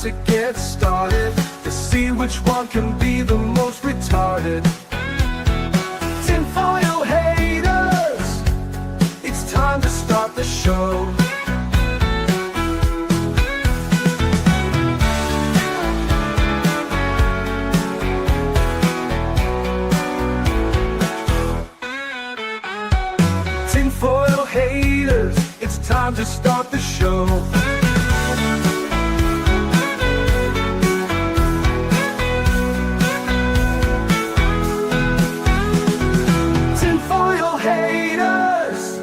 to get started to see which one can be the most retarded. Tinfoil haters, it's time to start the show. Tinfoil haters, it's time to start the show. Tinfoil haters,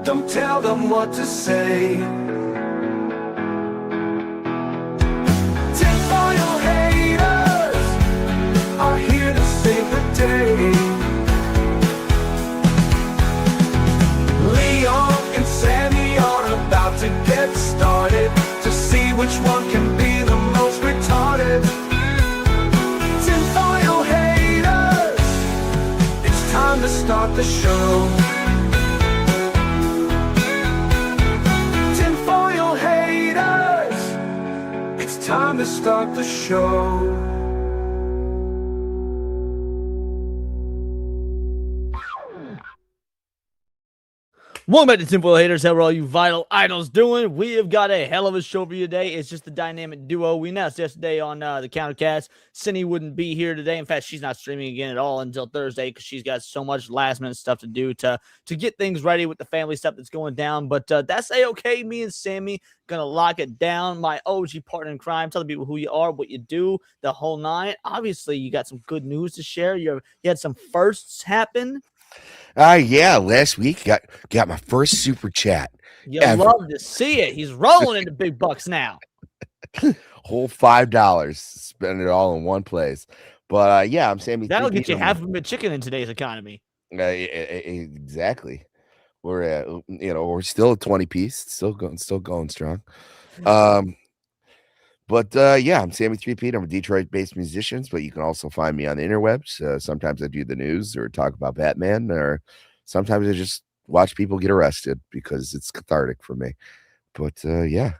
don't tell them what to say. Tinfoil haters are here to save the day. To get started to see which one can be the most retarded. Tinfoil haters, it's time to start the show. Tinfoil haters, it's time to start the show. Welcome back to Tinfoil Haters. How are all you vital idols doing? We have got a hell of a show for you today. It's just the dynamic duo. We announced yesterday on the Countercast. Cindy wouldn't be here today. In fact, she's not streaming again at all until Thursday because she's got so much last minute stuff to do to get things ready with the family stuff that's going down. But that's a-okay. Me and Sammy gonna lock it down. My OG partner in crime. Tell the people who you are, what you do, the whole nine. Obviously, you got some good news to share. You had some firsts happen. Yeah, last week got my first super chat. You love to see it. He's rolling into big bucks now. Whole $5. Spend it all in one place. But yeah, I'm Sammy. That'll get you half of a chicken in today's economy. Exactly. We're at, we're still a 20 piece, still going strong. But yeah, I'm Sammy 3P. I'm a Detroit-based musician, but you can also find me on the interwebs. Sometimes I do the news or talk about Batman, or sometimes I just watch people get arrested because it's cathartic for me. But yeah.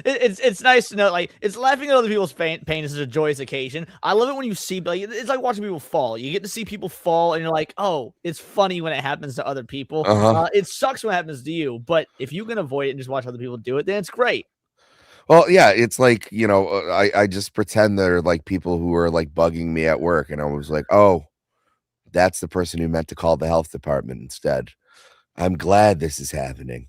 It's nice to know, like, it's laughing at other people's pain is a joyous occasion. I love it when you see, like, it's like watching people fall. You get to see people fall, and you're like, oh, it's funny when it happens to other people. It sucks when it happens to you, but if you can avoid it and just watch other people do it, then it's great. Well, yeah, it's like, I just pretend they're like people who are like bugging me at work, and I was like, oh, that's the person who meant to call the health department instead. I'm glad this is happening.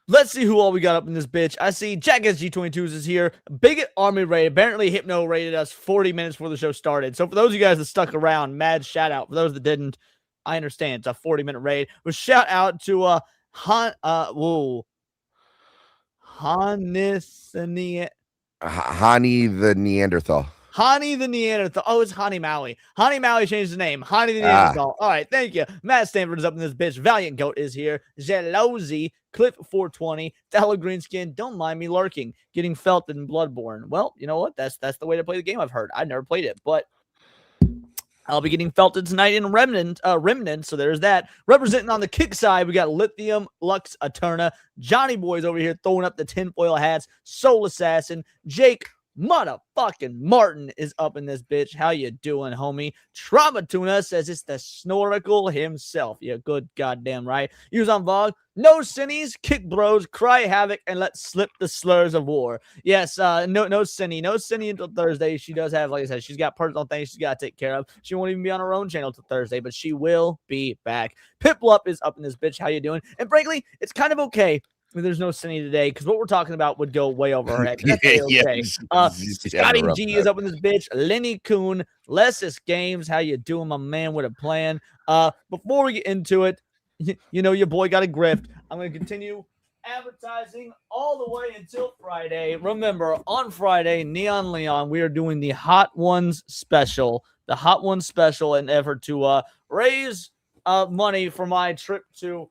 Let's see who all we got up in this bitch. I see Jack SG22s is here. Bigot Army Raid. Apparently, Hypno rated us 40 minutes before the show started. So for those of you guys that stuck around, mad shout out. For those that didn't, I understand. It's a 40-minute raid. But shout out to Hani the Neanderthal. Hani the Neanderthal. Oh, it's Hani Maui. Hani Maui changed the name. Hani the Neanderthal. All right, thank you. Matt Stanford is up in this bitch. Valiant Goat is here. Jelousy, Cliff 420, Fellow Greenskin. Don't mind me lurking. Getting felt in Bloodborne. Well, you know what? That's the way to play the game. I've heard. I've never played it, but I'll be getting felted tonight in Remnant, so there's that. Representing on the kick side, we got Lithium, Lux Eterna, Johnny Boy's over here throwing up the tinfoil hats, Soul Assassin, Jake motherfucking Martin is up in this bitch. How you doing, homie? Trauma Tuna says it's the Snorkel himself. Yeah, good goddamn right. Use on Vog. No Cinnies, kick bros, cry havoc, and let slip the slurs of war. Yes, no Cinny until Thursday. She does have, like I said, she's got personal things she's got to take care of. She won't even be on her own channel till Thursday, but she will be back. Piplup is up in this bitch. How you doing? And frankly, it's kind of okay. There's no Cindy today because what we're talking about would go way over her head. Okay. Scotty G is up in this bitch. Lenny Kuhn, Lessis Games. How you doing, my man with a plan? Before we get into it, your boy got a grift. I'm going to continue advertising all the way until Friday. Remember, on Friday, Neon Leon, we are doing the Hot Ones special. The Hot Ones special, in effort to raise money for my trip to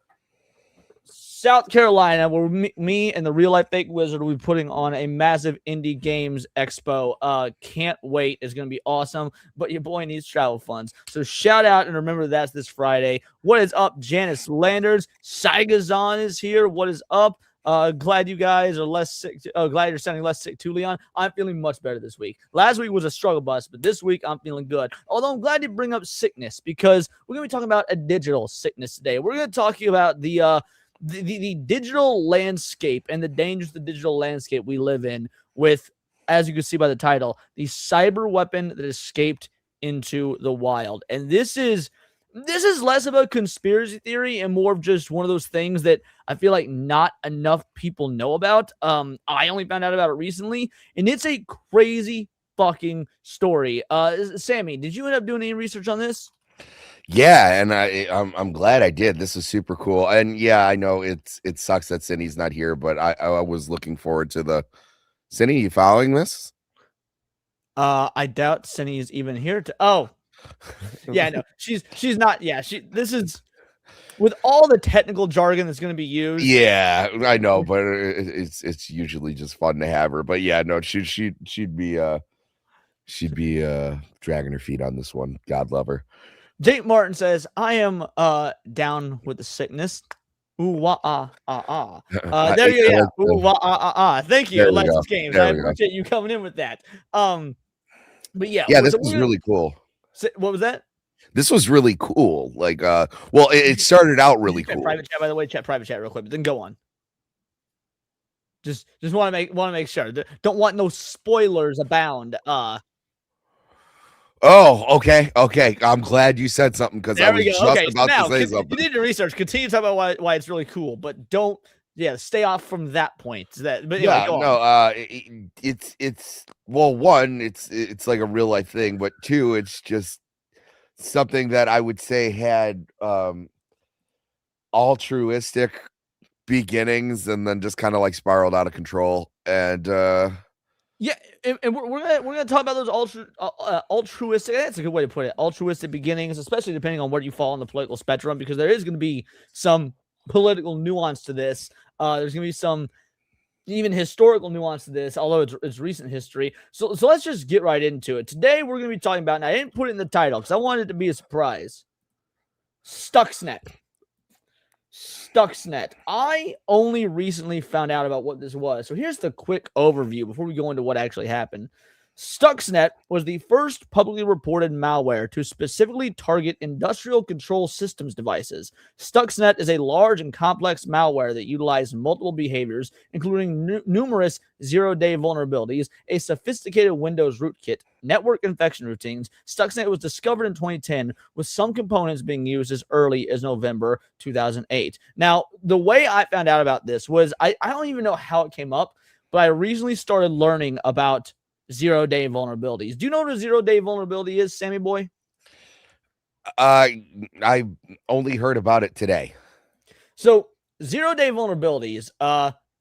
South Carolina, where me and the Real Life Fake Wizard will be putting on a massive indie games expo. Can't wait. It's going to be awesome, but your boy needs travel funds. So shout out, and remember that's this Friday. What is up, Janice Landers? Saigazon is here. What is up? Glad you guys are less sick. Glad you're sounding less sick too, Leon. I'm feeling much better this week. Last week was a struggle bus, but this week I'm feeling good. Although I'm glad you bring up sickness because we're going to be talking about a digital sickness today. We're going to talk about the digital landscape and the dangers of the digital landscape we live in with, as you can see by the title, the cyber weapon that escaped into the wild. And this is less of a conspiracy theory and more of just one of those things that I feel like not enough people know about. I only found out about it recently, and it's a crazy fucking story. Sammy, did you end up doing any research on this? Yeah, and I'm glad I did. This is super cool. And yeah, I know it sucks that Cindy's not here, but I was looking forward to the Cindy, you following this? I doubt Cindy is even here to yeah, no, she's not. Yeah, this is with all the technical jargon that's going to be used. Yeah, I know, but it's usually just fun to have her. But yeah, no, she'd be dragging her feet on this one. God love her. Jake Martin says, "I am down with the sickness." Ooh, wah, ah, ah, ah. There you go. Yeah. Ooh, wah, ah, ah, ah. Thank you, Alexis Games. I appreciate you coming in with that. But yeah, this was really cool. What was that? This was really cool. Like, well, it started out really cool. Private chat, by the way, private chat real quick, but then go on. Just want to make sure. Don't want no spoilers abound. Oh, okay. I'm glad you said something because I was just about to say something. You did your research. Continue to talk about why it's really cool, but don't. Yeah, stay off from that point. But anyway, yeah, no. It's well, one, it's like a real life thing, but two, it's just something that I would say had altruistic beginnings and then just kind of like spiraled out of control. And yeah, and we're gonna talk about those altruistic. That's a good way to put it. Altruistic beginnings, especially depending on where you fall on the political spectrum, because there is going to be some political nuance to this. There's going to be some even historical nuance to this, although it's recent history. So let's just get right into it. Today we're going to be talking about, and I didn't put it in the title because I wanted it to be a surprise. Stuxnet. I only recently found out about what this was. So here's the quick overview before we go into what actually happened. Stuxnet was the first publicly reported malware to specifically target industrial control systems devices. Stuxnet is a large and complex malware that utilized multiple behaviors, including numerous zero-day vulnerabilities, a sophisticated Windows rootkit, network infection routines. Stuxnet was discovered in 2010, with some components being used as early as November 2008. Now, the way I found out about this was, I don't even know how it came up, but I recently started learning about zero-day vulnerabilities. Do you know what a zero-day vulnerability is, Sammy boy? I only heard about it today. So zero-day vulnerabilities,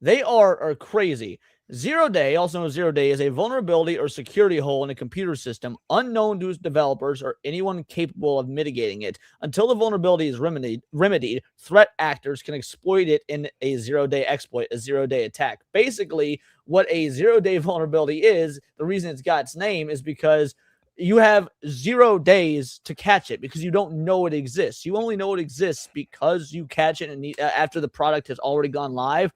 they are crazy. Zero-day, also known as zero-day, is a vulnerability or security hole in a computer system unknown to its developers or anyone capable of mitigating it. Until the vulnerability is remedied, threat actors can exploit it in a zero-day exploit, a zero-day attack. Basically, what a zero-day vulnerability is, the reason it's got its name is because you have 0 days to catch it because you don't know it exists. You only know it exists because you catch it after the product has already gone live,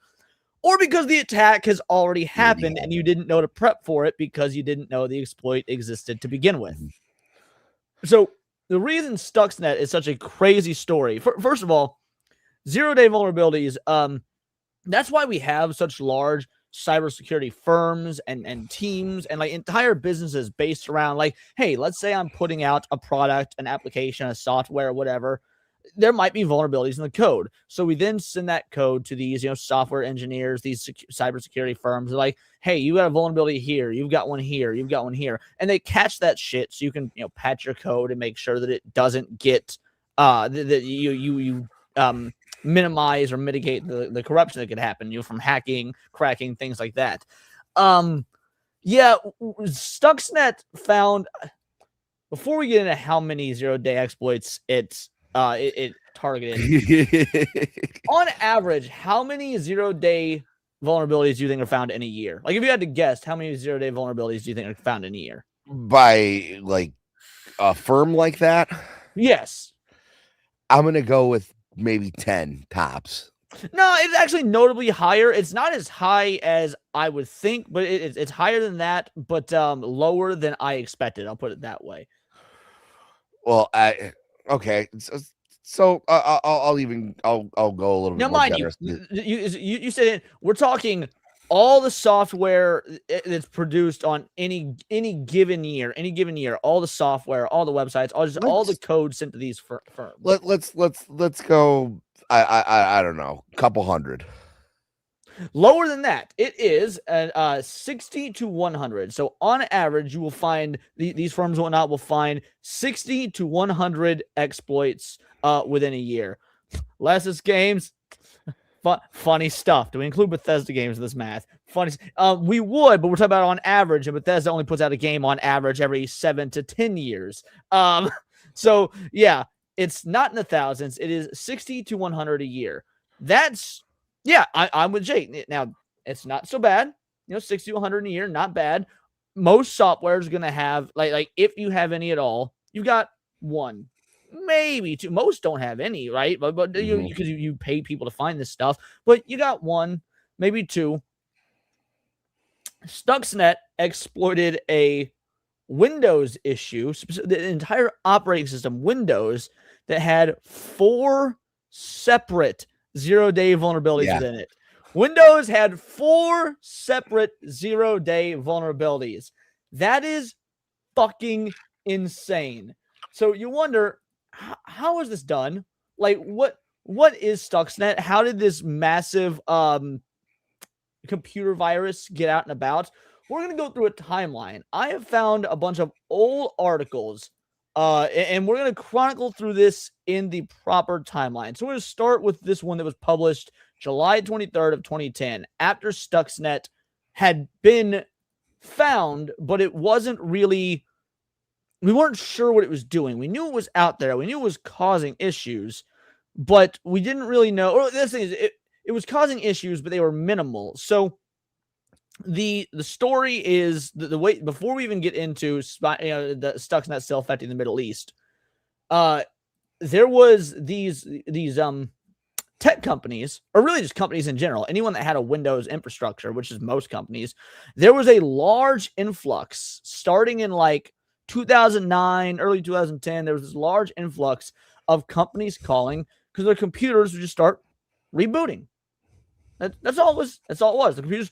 or because the attack has already happened and you didn't know to prep for it because you didn't know the exploit existed to begin with. So the reason Stuxnet is such a crazy story, first of all, zero-day vulnerabilities, that's why we have such large cybersecurity firms and teams and like entire businesses based around like, hey, let's say I'm putting out a product, an application, a software, whatever. There might be vulnerabilities in the code. So we then send that code to these, software engineers, these cybersecurity firms. They're like, hey, you got a vulnerability here. You've got one here. You've got one here. And they catch that shit so you can, patch your code and make sure that it doesn't get, that you minimize or mitigate the corruption that could happen, from hacking, cracking, things like that. Yeah, Stuxnet found, before we get into how many zero-day exploits it targeted, on average, how many zero-day vulnerabilities do you think are found in a year? Like, if you had to guess, how many zero-day vulnerabilities do you think are found in a year? By, like, a firm like that? Yes. I'm going to go with maybe 10 tops. No, it's actually notably higher. It's not as high as I would think, but it's higher than that, but lower than I expected. I'll put it that way. Well, okay. I'll go a little Now, bit more mind you, generous. you said it. We're talking all the software that's produced on any given year, all the software, all the websites, all the code sent to these firms. Let's go. I don't know, couple hundred. Lower than that, it is 60 to 100. So on average, you will find these firms and whatnot will find 60 to 100 exploits within a year. Lessest games, funny stuff. Do we include Bethesda games in this math? Funny. We would, but we're talking about on average, and Bethesda only puts out a game on average every 7 to 10 years. So yeah, it's not in the thousands. It is 60 to 100 a year. That's I'm with Jake. Now it's not so bad. 60 to 100 a year, not bad. Most software is gonna have like if you have any at all, you've got one. Maybe two. Most don't have any, right? But because you pay people to find this stuff, but you got one, maybe two. Stuxnet exploited a Windows issue, the entire operating system, Windows, that had 4 separate 0-day vulnerabilities within it. Windows had 4 separate 0-day vulnerabilities. That is fucking insane. So you wonder, how is this done? Like, what is Stuxnet? How did this massive computer virus get out and about? We're going to go through a timeline. I have found a bunch of old articles, and we're going to chronicle through this in the proper timeline. So we're going to start with this one that was published July 23rd of 2010, after Stuxnet had been found, but it wasn't really... We weren't sure what it was doing. We knew it was out there. We knew it was causing issues, but we didn't really know. Or this thing is, it was causing issues, but they were minimal. So the story is the way, before we even get into the Stuxnet still affecting the Middle East, there was these tech companies, or really just companies in general, anyone that had a Windows infrastructure, which is most companies. There was a large influx starting in like 2009, early 2010. There was this large influx of companies calling because their computers would just start rebooting. That's all it was. That's all it was. The computers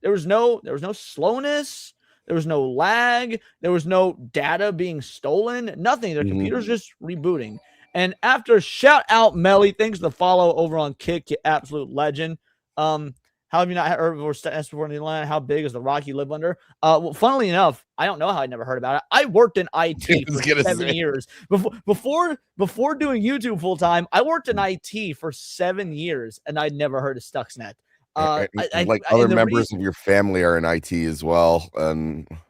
there was no slowness, there was no lag, there was no data being stolen, nothing. Their computers just rebooting. And after, shout out Melly, thanks for the follow over on Kick, you absolute legend. How have you not heard before in the line? How big is the rock you live under? Well, funnily enough, I don't know how I never heard about it. I worked in IT for 7 years. Before doing YouTube full time, I worked in IT for 7 years, and I'd never heard of Stuxnet. Other members of your family are in IT as well.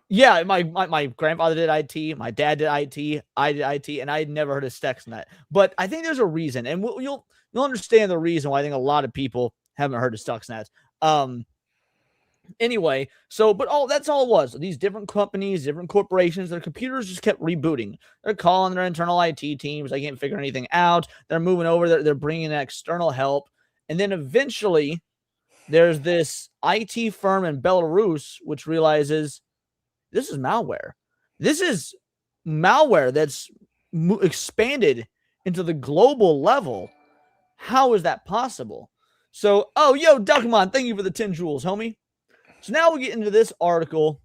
Yeah, my grandfather did IT, my dad did IT, I did IT, and I had never heard of Stuxnet. But I think there's a reason, and you'll understand the reason why I think a lot of people haven't heard of Stuxnet. Anyway, so, but that's all it was. These different companies, different corporations, their computers just kept rebooting. They're calling their internal IT teams. They can't figure anything out. They're moving over. They're bringing in external help. And then eventually there's this IT firm in Belarus, which realizes this is malware. This is malware that's expanded into the global level. How is that possible? So, Duckmon, thank you for the 10 jewels, homie. So now we get into this article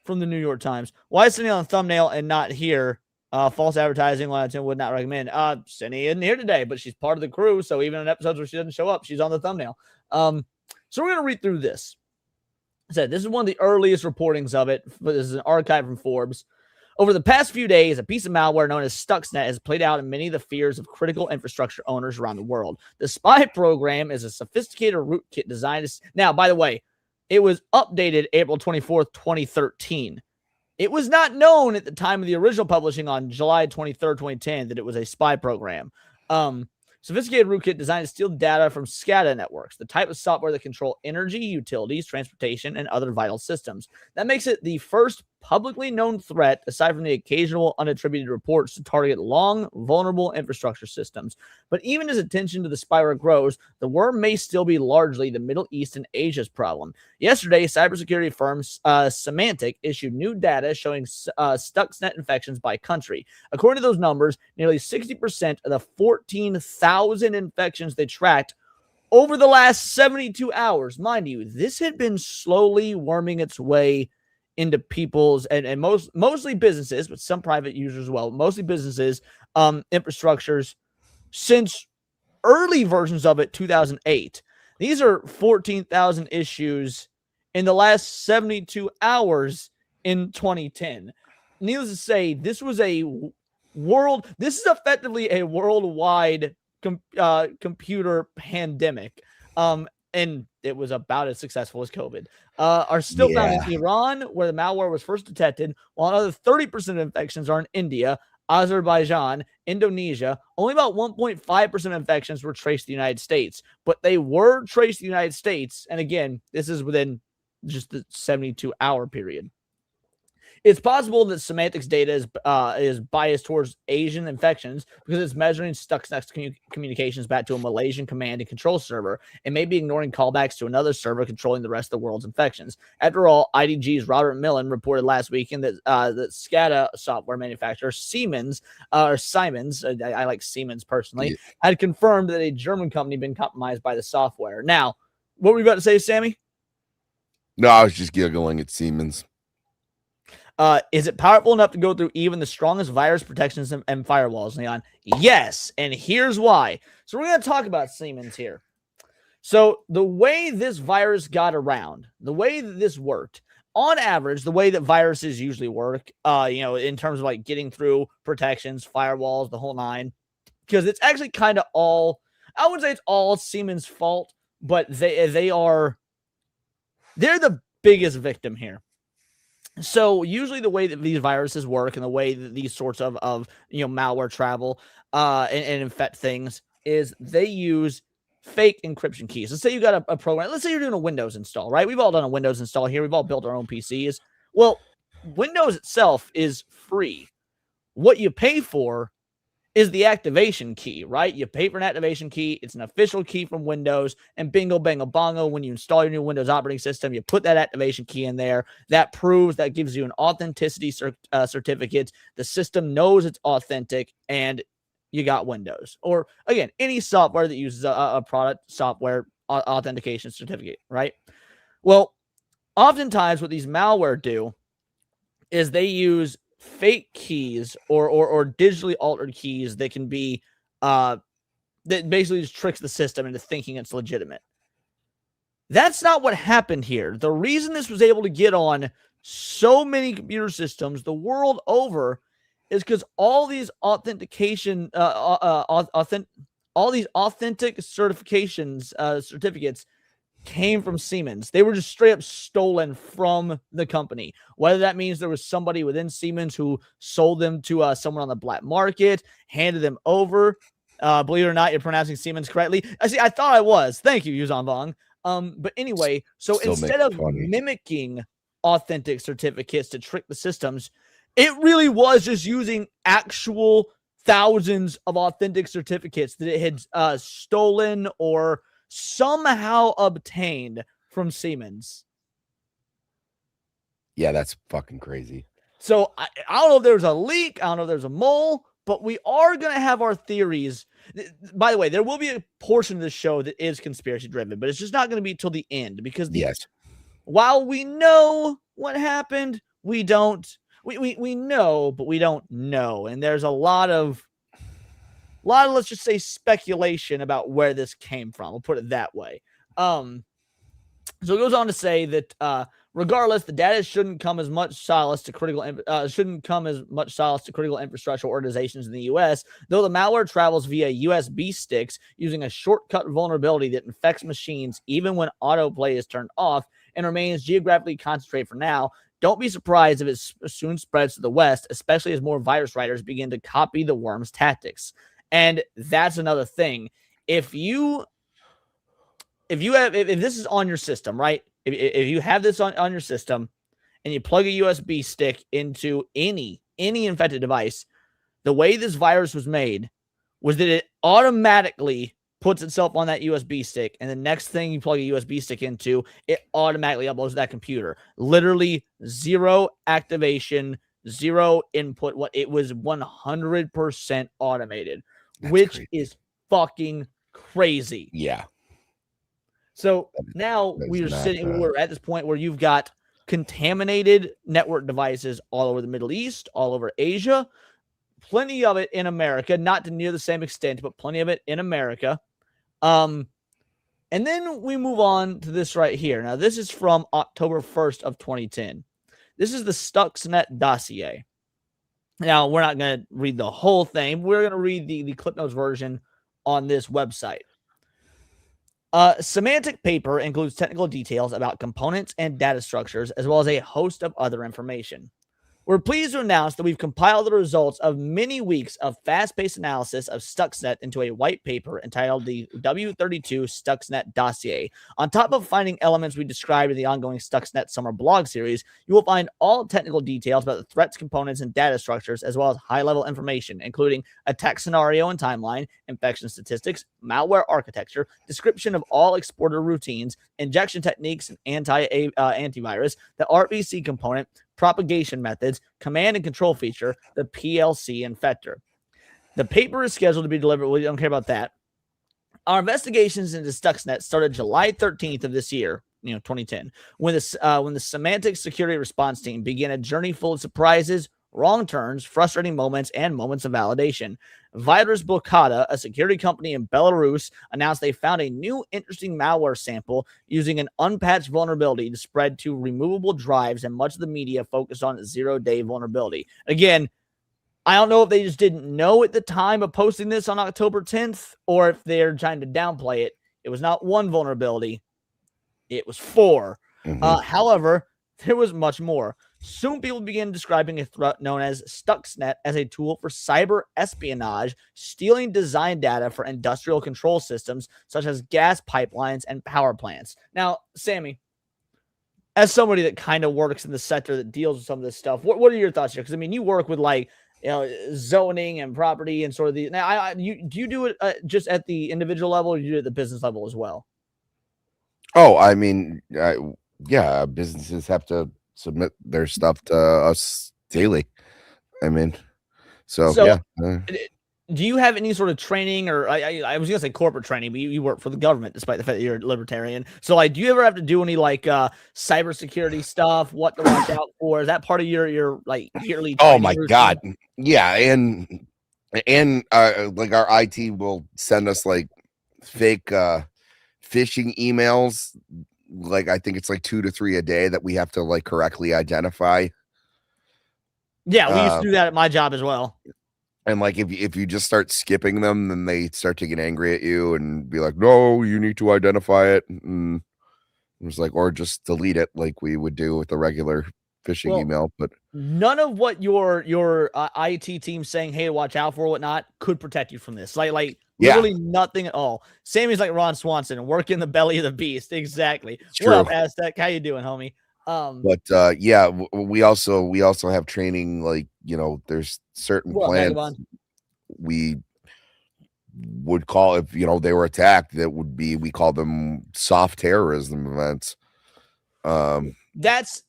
from the New York Times. Why is Cindy on the thumbnail and not here? False advertising, 1 out of 10 would not recommend. Cindy isn't here today, but she's part of the crew. So even in episodes where she doesn't show up, she's on the thumbnail. So we're going to read through this. I said this is one of the earliest reportings of it, but this is an archive from Forbes. Over the past few days, a piece of malware known as Stuxnet has played out in many of the fears of critical infrastructure owners around the world. The spy program is a sophisticated rootkit designed to... Now, by the way, it was updated April 24th, 2013. It was not known at the time of the original publishing on July 23rd, 2010 that it was a spy program. Sophisticated rootkit designed to steal data from SCADA networks, the type of software that control energy, utilities, transportation, and other vital systems. That makes it the first publicly known threat, aside from the occasional unattributed reports to target long, vulnerable infrastructure systems. But even as attention to the spyware grows, the worm may still be largely the Middle East and Asia's problem. Yesterday, cybersecurity firm Symantec issued new data showing Stuxnet infections by country. According to those numbers, nearly 60% of the 14,000 infections they tracked over the last 72 hours. Mind you, this had been slowly worming its way into people's and mostly businesses, but some private users as well, mostly businesses, infrastructures since early versions of it, 2008. These are 14,000 issues in the last 72 hours in 2010. Needless to say, this was this is effectively a worldwide computer pandemic. And it was about as successful as COVID. Are still found in Iran, where the malware was first detected, while another 30% of infections are in India, Azerbaijan, Indonesia. Only about 1.5% of infections were traced to the United States, but they were traced to the United States. And again, this is within just the 72-hour period. It's possible that Symantec's data is biased towards Asian infections because it's measuring Stuxnet's communications back to a Malaysian command and control server and may be ignoring callbacks to another server controlling the rest of the world's infections. After all, IDG's Robert Millen reported last weekend that SCADA software manufacturer Siemens, I like Siemens personally, had confirmed that a German company had been compromised by the software. Now, what were you about to say, Sammy? No, I was just giggling at Siemens. Is it powerful enough to go through even the strongest virus protections and firewalls, Leon? Yes, and here's why. So we're going to talk about Siemens here. So the way this virus got around, the way that this worked, on average, the way that viruses usually work, in terms of like getting through protections, firewalls, the whole nine, because it's actually kind of all, I wouldn't say it's all Siemens' fault, but they're the biggest victim here. So usually the way that these viruses work and the way that these sorts of malware travel and infect things is they use fake encryption keys. Let's say you got a program. Let's say you're doing a Windows install, right? We've all done a Windows install here. We've all built our own PCs. Well, Windows itself is free. What you pay for is the activation key, right? You pay for an activation key. It's an official key from Windows, and bingo, bango, bongo. When you install your new Windows operating system, you put that activation key in there. That gives you an authenticity certificate. The system knows it's authentic, and you got Windows. Or again, any software that uses a product software authentication certificate, right? Well, oftentimes what these malware do is they use fake keys or digitally altered keys that can be that basically just tricks the system into thinking it's legitimate. That's not what happened here. The reason this was able to get on so many computer systems the world over is because all these authentication all these authentic certificates came from Siemens. They were just straight up stolen from the company. Whether that means there was somebody within Siemens who sold them to someone on the black market, handed them over. Believe it or not, you're pronouncing Siemens correctly. I thought I was. Thank you, Yuzan Bong. But anyway, so Still instead of mimicking authentic certificates to trick the systems, it really was just using actual thousands of authentic certificates that it had stolen or somehow obtained from Siemens. Yeah, that's fucking crazy. So I don't know if there's a leak. I don't know if there's a mole, but we are going to have our theories. By the way, there will be a portion of the show that is conspiracy driven, but it's just not going to be till the end because while we know what happened, we don't. We know, but we don't know. And there's a lot of let's just say speculation about where this came from. We'll put it that way. So it goes on to say that regardless, the data shouldn't come as much solace to critical infrastructure organizations in the U.S. Though the malware travels via USB sticks using a shortcut vulnerability that infects machines even when autoplay is turned off and remains geographically concentrated for now. Don't be surprised if it soon spreads to the West, especially as more virus writers begin to copy the worm's tactics. And that's another thing. If this is on your system, right? If you have this on your system and you plug a USB stick into any infected device, the way this virus was made was that it automatically puts itself on that USB stick, and the next thing you plug a USB stick into, it automatically uploads to that computer. Literally zero activation, zero input. What it was 100% automated, which crazy. is fucking crazy. Yeah. So now we're at this point where you've got contaminated network devices all over the Middle East, all over Asia, plenty of it in America, not to near the same extent, but plenty of it in America. And then we move on to this right here. Now, this is from October 1st of 2010. This is the Stuxnet dossier. Now, we're not going to read the whole thing. We're going to read the Clip Notes version on this website. Semantic paper includes technical details about components and data structures, as well as a host of other information. We're pleased to announce that we've compiled the results of many weeks of fast-paced analysis of Stuxnet into a white paper entitled the W32 Stuxnet Dossier. On top of finding elements we described in the ongoing Stuxnet Summer blog series, you will find all technical details about the threats, components, and data structures, as well as high-level information, including attack scenario and timeline, infection statistics, malware architecture, description of all exporter routines, injection techniques and antivirus, the RPC component, propagation methods, command and control feature, the PLC infector. The paper is scheduled to be delivered. We don't care about that. Our investigations into Stuxnet started July 13th of this year, 2010, when the Semantic Security Response Team began a journey full of surprises, wrong turns, frustrating moments, and moments of validation. Virus Blokada, a security company in Belarus, announced they found a new interesting malware sample using an unpatched vulnerability to spread to removable drives, and much of the media focused on zero-day vulnerability. Again, I don't know if they just didn't know at the time of posting this on October 10th, or if they're trying to downplay it. It was not one vulnerability. It was 4. However, there was much more. Soon people began describing a threat known as Stuxnet as a tool for cyber espionage, stealing design data for industrial control systems such as gas pipelines and power plants. Now, Sammy, as somebody that kind of works in the sector that deals with some of this stuff, what are your thoughts here? Because, I mean, you work with zoning and property and sort of the. Now, do you do it just at the individual level, or do you do it at the business level as well? Oh, I mean, yeah, businesses have to submit their stuff to us daily. I mean, so yeah. Do you have any sort of training, or I was gonna say corporate training, but you work for the government, despite the fact that you're a libertarian. So, do you ever have to do any cybersecurity stuff? What to watch out for? Is that part of your yearly? Oh my God, yeah, and our IT will send us fake phishing emails. I think it's 2 to 3 a day that we have to correctly identify. Yeah, we used to do that at my job as well. And if you just start skipping them, then they start to get angry at you and be like, "No, you need to identify it." And it was or just delete it like we would do with a regular phishing email. But none of what your IT team saying, "Hey, watch out for," whatnot, could protect you from this. Literally nothing at all. Sammy's like Ron Swanson, work in the belly of the beast. Exactly. What up, Aztec? How you doing, homie? But yeah, we also have training. There's certain plans we would call, if they were attacked, we call them soft terrorism events. That's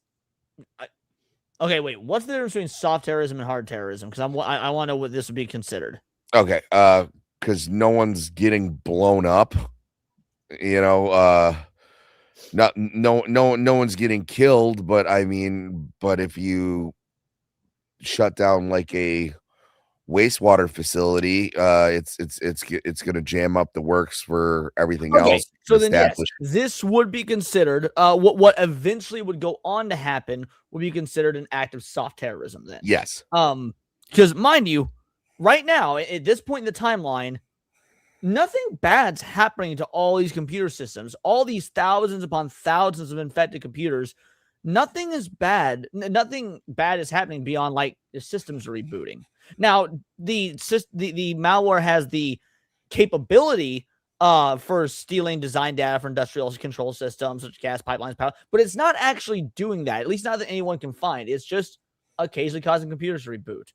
okay. Wait, what's the difference between soft terrorism and hard terrorism? Because I want to know what this would be considered. Okay, because no one's getting blown up. No one's getting killed, but if you shut down a wastewater facility, it's going to jam up the works for everything else. So then, yes, this would be considered what eventually would go on to happen would be considered an act of soft terrorism. Then, yes, because mind you, right now at this point in the timeline, nothing bad's happening to all these computer systems, all these thousands upon thousands of infected computers. Nothing is bad. Nothing bad is happening beyond the systems rebooting. Now, the malware has the capability for stealing design data for industrial control systems such as gas pipelines, power, but it's not actually doing that, at least not that anyone can find. It's just occasionally causing computers to reboot.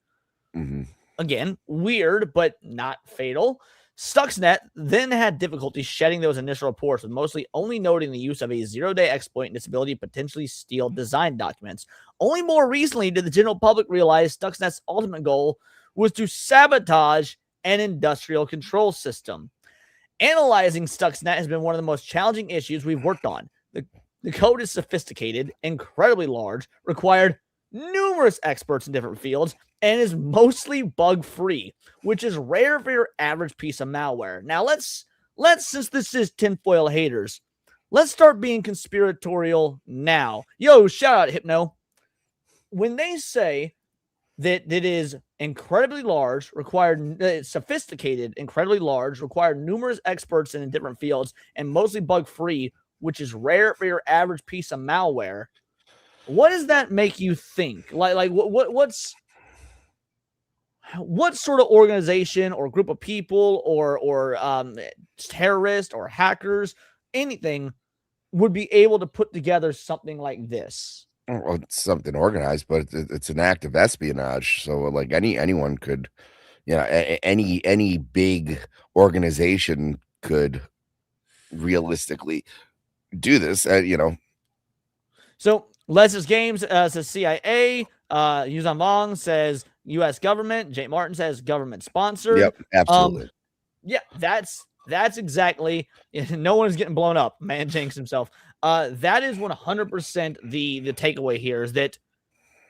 Again, weird, but not fatal. Stuxnet then had difficulty shedding those initial reports, with mostly only noting the use of a zero-day exploit and its ability to potentially steal design documents. Only more recently did the general public realize Stuxnet's ultimate goal was to sabotage an industrial control system. Analyzing Stuxnet has been one of the most challenging issues we've worked on. The code is sophisticated, incredibly large, required numerous experts in different fields, and is mostly bug-free, which is rare for your average piece of malware. Now, let's since this is tinfoil haters, let's start being conspiratorial now. Yo, shout out Hypno. When they say that it is incredibly large, sophisticated, incredibly large, required numerous experts in different fields, and mostly bug-free, which is rare for your average piece of malware, what does that make you think? What sort of organization or group of people or terrorists or hackers, anything, would be able to put together something like this? Well, it's something organized, but it's an act of espionage. So like anyone could, any big organization could realistically do this. So Les's Games says CIA. Yuzan Long says U.S. government. Jay Martin says government sponsored. Yep, absolutely. Yeah, that's exactly. No one is getting blown up. Man jinx himself. That is 100% the takeaway here, is that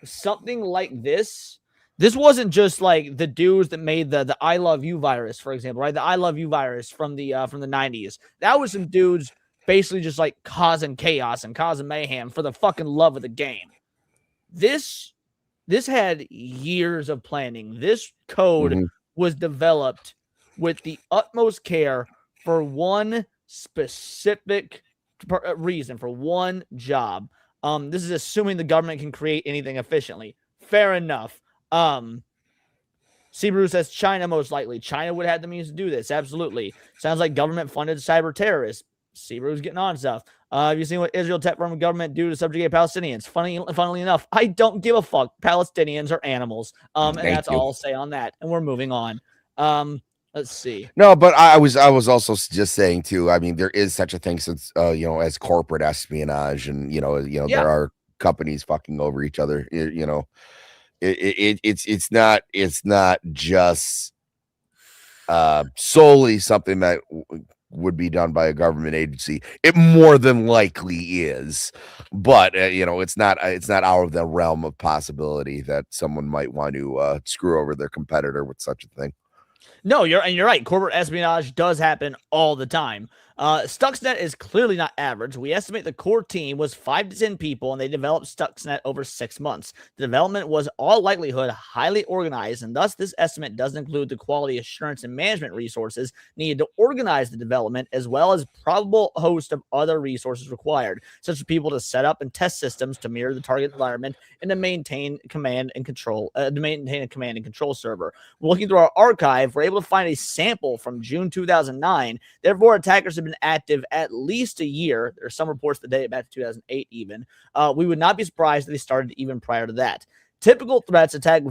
something like this wasn't just like the dudes that made the I Love You virus, for example, right? The I Love You virus from the 90s. That was some dudes basically just like causing chaos and causing mayhem for the fucking love of the game. This had years of planning. This code was developed with the utmost care for one specific reason, for one job. This is assuming the government can create anything efficiently. Fair enough. Sebrew says China, most likely. China would have the means to do this. Absolutely. Sounds like government funded cyber terrorists. Seabrew's getting on stuff. Have you seen what Israel tech firm government do to subjugate Palestinians? Funnily enough, I don't give a fuck. Palestinians are animals. And that's all I'll say on that. And we're moving on. Let's see. No, but I was also just saying too. I mean, there is such a thing since as corporate espionage, and there are companies fucking over each other. It's not just solely something that would be done by a government agency. It more than likely is, but it's not out of the realm of possibility that someone might want to screw over their competitor with such a thing. No, you're right. Corporate espionage does happen all the time. Stuxnet is clearly not average. We estimate the core team was 5 to 10 people, and they developed Stuxnet over 6 months. The development was all likelihood highly organized, and thus this estimate doesn't include the quality assurance and management resources needed to organize the development, as well as probable host of other resources required, such as people to set up and test systems to mirror the target environment and to maintain a command and control server. Looking through our archive, we're able to find a sample from June 2009. Therefore, attackers have been active at least a year. There are some reports that date back to 2008 even. We would not be surprised if they started even prior to that. Typical threats attack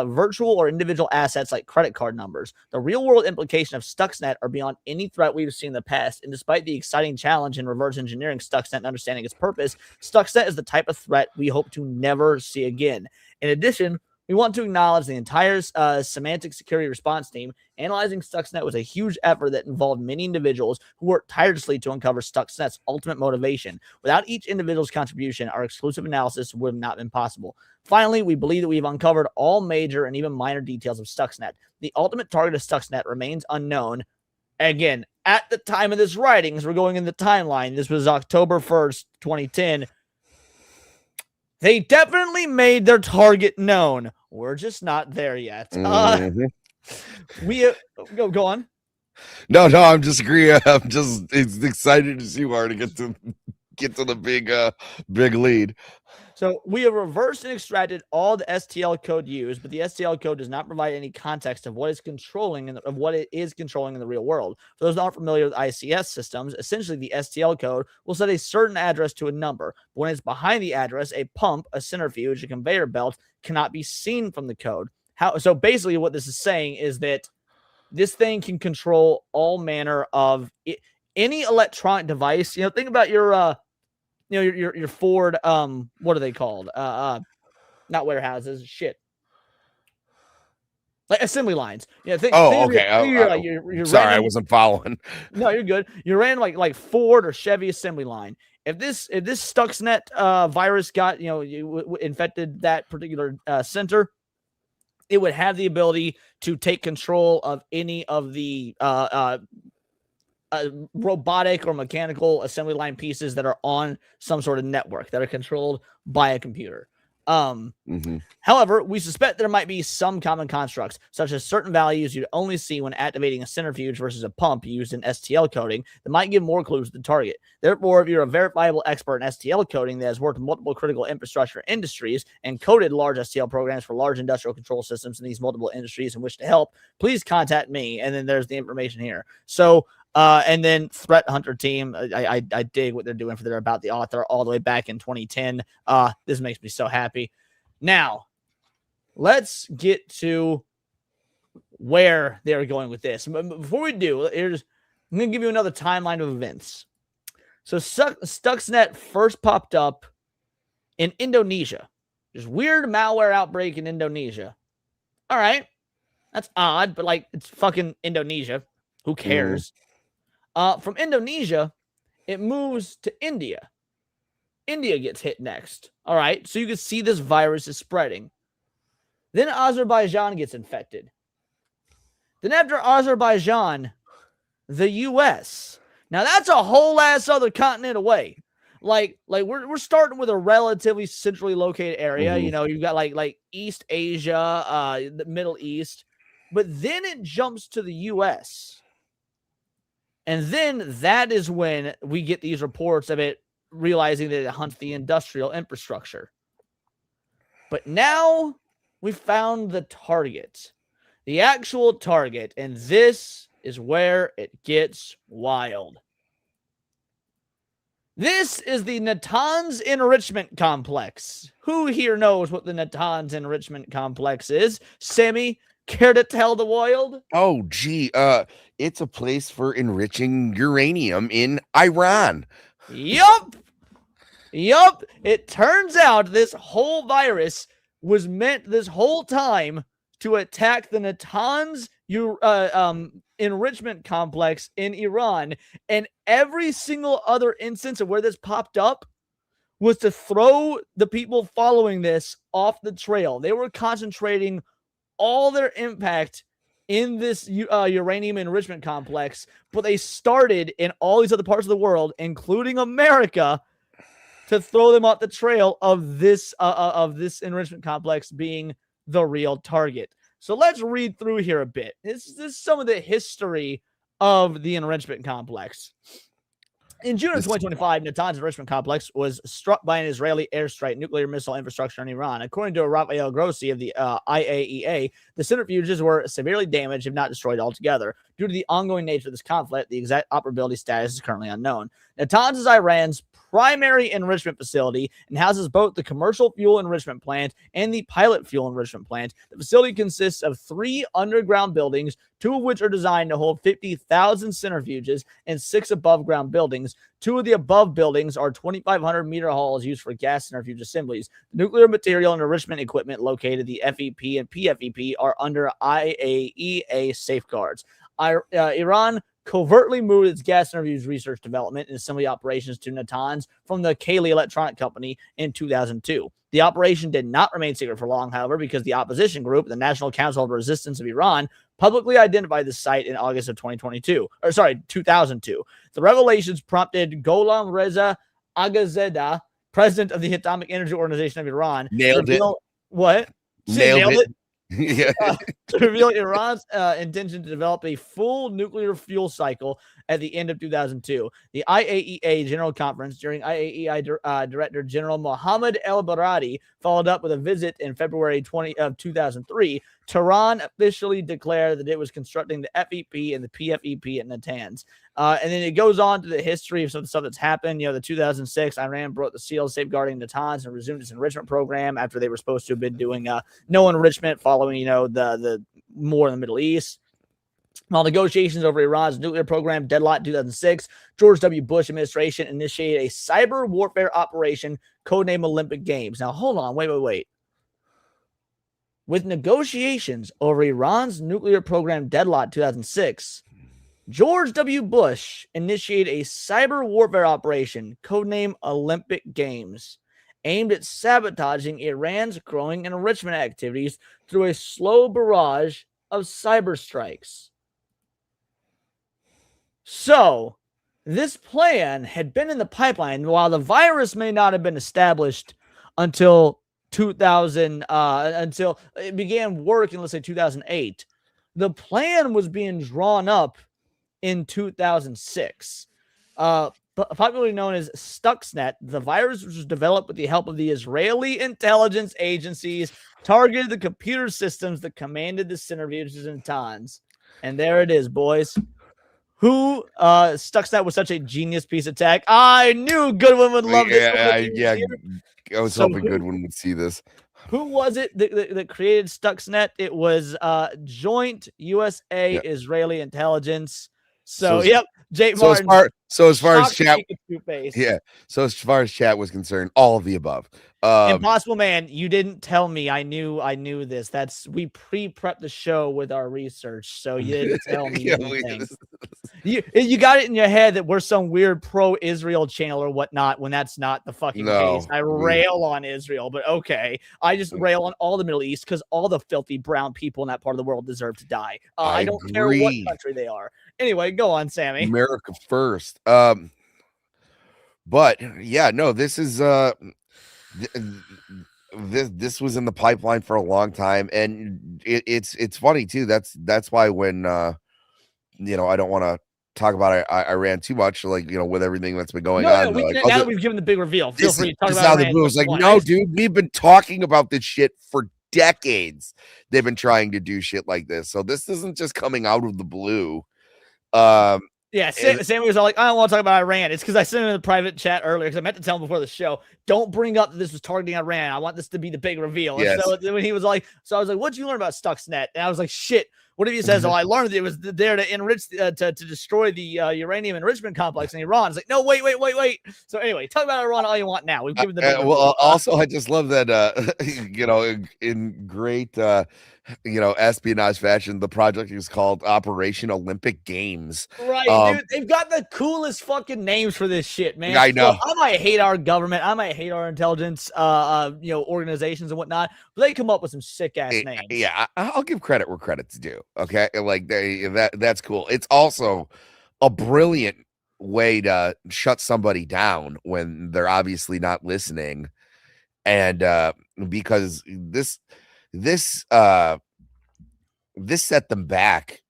virtual or individual assets like credit card numbers. The real-world implication of Stuxnet are beyond any threat we've seen in the past, and despite the exciting challenge in reverse engineering Stuxnet and understanding its purpose, Stuxnet is the type of threat we hope to never see again. In addition, we want to acknowledge the entire semantic security response team. Analyzing Stuxnet was a huge effort that involved many individuals who worked tirelessly to uncover Stuxnet's ultimate motivation. Without each individual's contribution, our exclusive analysis would have not been possible. Finally, we believe that we've uncovered all major and even minor details of Stuxnet. The ultimate target of Stuxnet remains unknown. Again, at the time of this writing, as we're going in the timeline, this was October 1st, 2010. They definitely made their target known. We're just not there yet. We go on. No, I'm just agreeing. I'm just excited to see where to get to the big lead. So we have reversed and extracted all the STL code used, but the STL code does not provide any context of what it's controlling and of what it is controlling in the real world. For those not familiar with ICS systems, essentially the STL code will set a certain address to a number. But when it's behind the address, a pump, a centrifuge, a conveyor belt cannot be seen from the code. So basically what this is saying is that this thing can control all manner of any electronic device. Think about your your Ford, what are they called? Not warehouses, shit. Like assembly lines. Okay. You're sorry, random, I wasn't following. No, you're good. You ran like Ford or Chevy assembly line. If this Stuxnet virus got infected that particular center, it would have the ability to take control of any of the robotic or mechanical assembly line pieces that are on some sort of network that are controlled by a computer. However, we suspect there might be some common constructs, such as certain values you'd only see when activating a centrifuge versus a pump used in STL coding that might give more clues to the target. Therefore, if you're a verifiable expert in STL coding that has worked in multiple critical infrastructure industries and coded large STL programs for large industrial control systems in these multiple industries and wish to help, please contact me. And then there's the information here. So, and then Threat Hunter Team, I dig what they're doing for their About the Author all the way back in 2010. This makes me so happy. Now, let's get to where they're going with this. But before we do, I'm going to give you another timeline of events. So Stuxnet first popped up in Indonesia. There's weird malware outbreak in Indonesia. All right. That's odd, but like it's fucking Indonesia. Who cares? From Indonesia, it moves to India. India gets hit next. All right. So you can see this virus is spreading. Then Azerbaijan gets infected. Then after Azerbaijan, the U.S. Now that's a whole ass other continent away. Like we're starting with a relatively centrally located area. You've got like East Asia, the Middle East, but then it jumps to the U.S. And then that is when we get these reports of it realizing that it hunts the industrial infrastructure. But now we found the target, the actual target, and this is where it gets wild. This is the Natanz Enrichment Complex. Who here knows what the Natanz Enrichment Complex is? Sammy, care to tell the world? Oh, gee. It's a place for enriching uranium in Iran. Yup. It turns out this whole virus was meant this whole time to attack the Natanz enrichment complex in Iran. And every single other instance of where this popped up was to throw the people following this off the trail. They were concentrating all their impact in this uranium enrichment complex, but they started in all these other parts of the world, including America, to throw them off the trail of this enrichment complex being the real target. So let's read through here a bit. This is some of the history of the enrichment complex. In June of 2025, Natanz enrichment complex was struck by an Israeli airstrike nuclear missile infrastructure in Iran. According to Rafael Grossi of the IAEA, the centrifuges were severely damaged, if not destroyed altogether. Due to the ongoing nature of this conflict, the exact operability status is currently unknown. Natanz is Iran's primary enrichment facility and houses both the commercial fuel enrichment plant and the pilot fuel enrichment plant. The facility consists of 3 underground buildings, 2 of which are designed to hold 50,000 centrifuges, and 6 above ground buildings. 2 of the above buildings are 2,500 meter halls used for gas centrifuge assemblies. The nuclear material and enrichment equipment located, the FEP and PFEP, are under IAEA safeguards. Iran covertly moved its gas centrifuge research development and assembly operations to Natanz from the Kaylee Electronic Company in 2002. The operation did not remain secret for long, however, because the opposition group, the National Council of Resistance of Iran, publicly identified the site in August of 2002. The revelations prompted Gholam Reza Aghazadeh, president of the Atomic Energy Organization of Iran, Nailed it. What? Nailed it. To reveal Iran's intention to develop a full nuclear fuel cycle at the end of 2002. The IAEA General Conference during IAEI Director General Mohammed El-Baradi followed up with a visit in February 2003. Tehran officially declared that it was constructing the FEP and the PFEP at Natanz. And then it goes on to the history of some of the stuff that's happened. The 2006, Iran broke the seals safeguarding Natanz and resumed its enrichment program after they were supposed to have been doing no enrichment following, the war in the Middle East. While negotiations over Iran's nuclear program deadlocked in 2006, George W. Bush administration initiated a cyber warfare operation codenamed Olympic Games. Now, hold on. Wait. With negotiations over Iran's nuclear program deadlocked in 2006, George W. Bush initiated a cyber warfare operation codenamed Olympic Games, aimed at sabotaging Iran's growing enrichment activities through a slow barrage of cyber strikes. So, this plan had been in the pipeline while the virus may not have been established until 2000, until it began work in, let's say, 2008. The plan was being drawn up in 2006. Popularly known as Stuxnet, the virus was developed with the help of the Israeli intelligence agencies, targeted the computer systems that commanded the centrifuges and Natanz. And there it is, boys. Who Stuxnet was such a genius piece of tech. I knew Goodwin would love this. I was hoping Goodwin would see this. Who was it that created Stuxnet? It was Joint USA-Israeli Intelligence. So yep, Jake Martin. As far as chat, So as far as chat was concerned, all of the above. Impossible Man, you didn't tell me. I knew this. We pre-prepped the show with our research, so you didn't tell me anything. You got it in your head that we're some weird pro-Israel channel or whatnot, when that's not the fucking case. I rail on Israel, but okay. I just rail on all the Middle East because all the filthy brown people in that part of the world deserve to die. I don't care what country they are. Anyway, go on, Sammy. America first. But yeah, no, this is this was in the pipeline for a long time, and it's funny too. That's why when I don't want to talk about Iran too much, with everything that's been going on. Now that we've given the big reveal, feel free to talk about Iran. It was no, dude, we've been talking about this shit for decades. They've been trying to do shit like this, so this isn't just coming out of the blue. Sammy was all like, I don't want to talk about Iran. It's because I sent him in the private chat earlier because I meant to tell him before the show, don't bring up that this was targeting Iran. I want this to be the big reveal. Yes. And so when he was like, I was like, what'd you learn about Stuxnet? And I was like, shit. What if he says, I learned that it was there to enrich, to destroy the uranium enrichment complex in Iran? It's like, no, wait. So anyway, talk about Iran all you want now. We've given the also, I just love that, in great, espionage fashion, the project is called Operation Olympic Games. Right, dude. They've got the coolest fucking names for this shit, man. I know. So I might hate our government. I might hate our intelligence, organizations and whatnot, but they come up with some sick ass names. Yeah, I'll give credit where credit's due. Okay, that's cool. It's also a brilliant way to shut somebody down when they're obviously not listening, and because this set them back.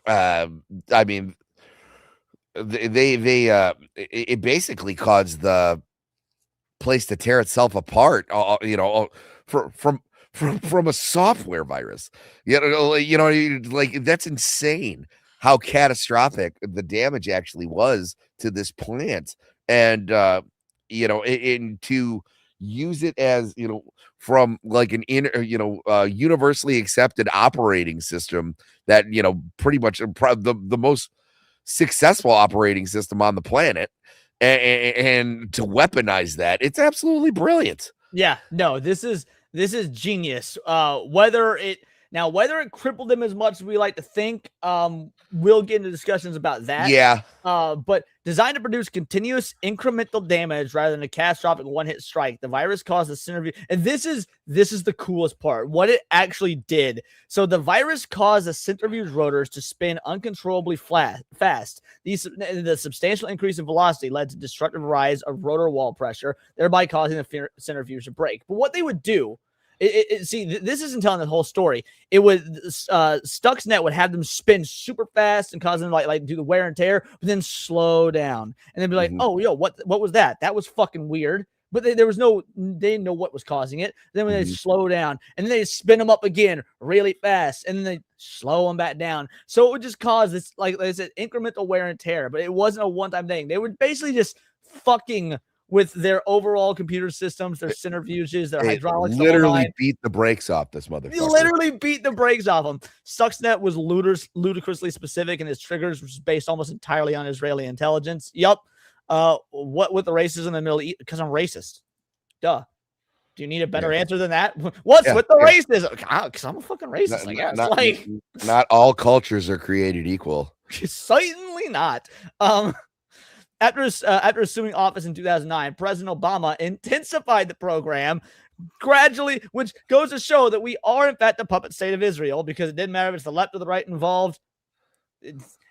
I mean, it basically caused the place to tear itself apart. From a software virus. That's insane how catastrophic the damage actually was to this plant, and and to use it as from like an universally accepted operating system that pretty much the most successful operating system on the planet, and to weaponize that, it's absolutely brilliant. Yeah, no, this is genius. Whether it crippled them as much as we like to think, we'll get into discussions about that. Yeah. But designed to produce continuous incremental damage rather than a catastrophic one-hit strike, the virus caused the centrifuge. And this is the coolest part. What it actually did. So the virus caused the centrifuge rotors to spin uncontrollably fast. The substantial increase in velocity led to destructive rise of rotor wall pressure, thereby causing the centrifuge to break. But what they would do This isn't telling the whole story. It was Stuxnet would have them spin super fast and cause them like do the wear and tear, but then slow down, and then be like, "Oh, yo, what was that? That was fucking weird." But they didn't know what was causing it. Then when they slow down, and then they spin them up again really fast, and then they slow them back down. So it would just cause this, like I said, incremental wear and tear. But it wasn't a one-time thing. They were basically just fucking with their overall computer systems, their centrifuges, their hydraulics. Literally beat the brakes off this motherfucker. You literally beat the brakes off them. Stuxnet was ludicrously specific, and his triggers was based almost entirely on Israeli intelligence. Yup. What with the racism in the Middle East? Because I'm racist. Duh. Do you need a better answer than that? What's with the racism? Because I'm a fucking racist. I guess. Not all cultures are created equal. Certainly not. After assuming office in 2009, President Obama intensified the program gradually, which goes to show that we are, in fact, the puppet state of Israel, because it didn't matter if it's the left or the right involved.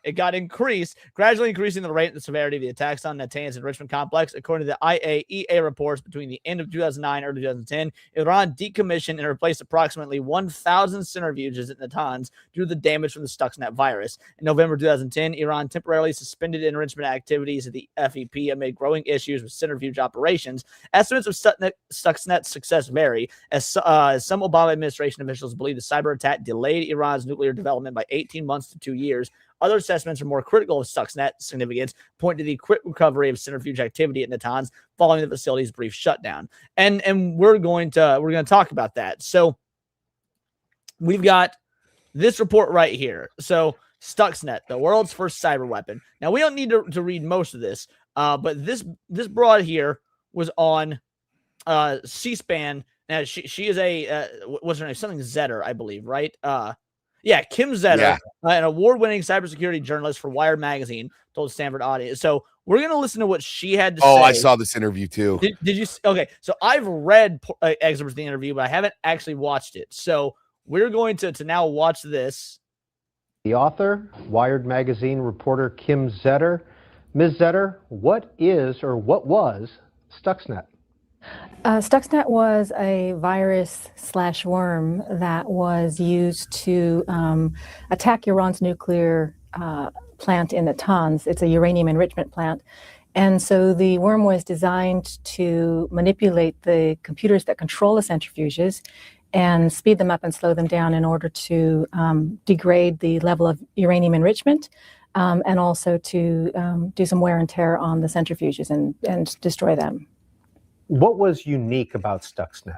It got increased, gradually increasing the rate and the severity of the attacks on Natanz enrichment complex. According to the IAEA reports, between the end of 2009 and early 2010, Iran decommissioned and replaced approximately 1,000 centrifuges at Natanz due to the damage from the Stuxnet virus. In November 2010, Iran temporarily suspended enrichment activities at the FEP amid growing issues with centrifuge operations. Estimates of Stuxnet's success vary, as some Obama administration officials believe the cyber attack delayed Iran's nuclear development by 18 months to 2 years. Other assessments are more critical of Stuxnet significance, point to the quick recovery of centrifuge activity at Natanz following the facility's brief shutdown. And we're going to talk about that. So we've got this report right here. So Stuxnet, the world's first cyber weapon. Now we don't need to read most of this, but this broad here was on C-SPAN. Now she is a what's her name? Something Zetter, I believe, right? Yeah, Kim Zetter, an award-winning cybersecurity journalist for Wired magazine, told Stanford audience. So we're going to listen to what she had to say. Oh, I saw this interview too. Did you? Okay, so I've read excerpts of the interview, but I haven't actually watched it. So we're going to now watch this. The author, Wired magazine reporter Kim Zetter. Ms. Zetter, what is or what was Stuxnet? Stuxnet was a virus/worm that was used to attack Iran's nuclear plant in Natanz. It's a uranium enrichment plant. And so the worm was designed to manipulate the computers that control the centrifuges and speed them up and slow them down in order to degrade the level of uranium enrichment and also to do some wear and tear on the centrifuges and destroy them. What was unique about Stuxnet?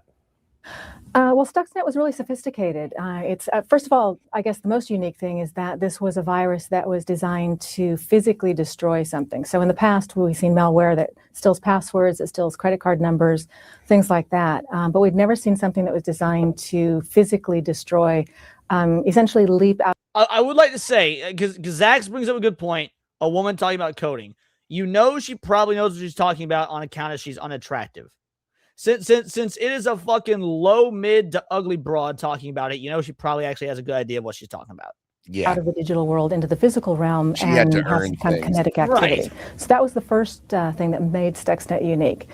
Well, Stuxnet was really sophisticated. It's first of all, I guess the most unique thing is that this was a virus that was designed to physically destroy something. So in the past, we've seen malware that steals passwords, that steals credit card numbers, things like that. But we've never seen something that was designed to physically destroy, essentially leap out. I would like to say, because Zach brings up a good point, a woman talking about coding. You know she probably knows what she's talking about on account of she's unattractive. Since it is a fucking low, mid to ugly broad talking about it, you know she probably actually has a good idea of what she's talking about. Yeah. Out of the digital world into the physical realm and has some kind of kinetic activity. Right. So that was the first thing that made Stuxnet unique.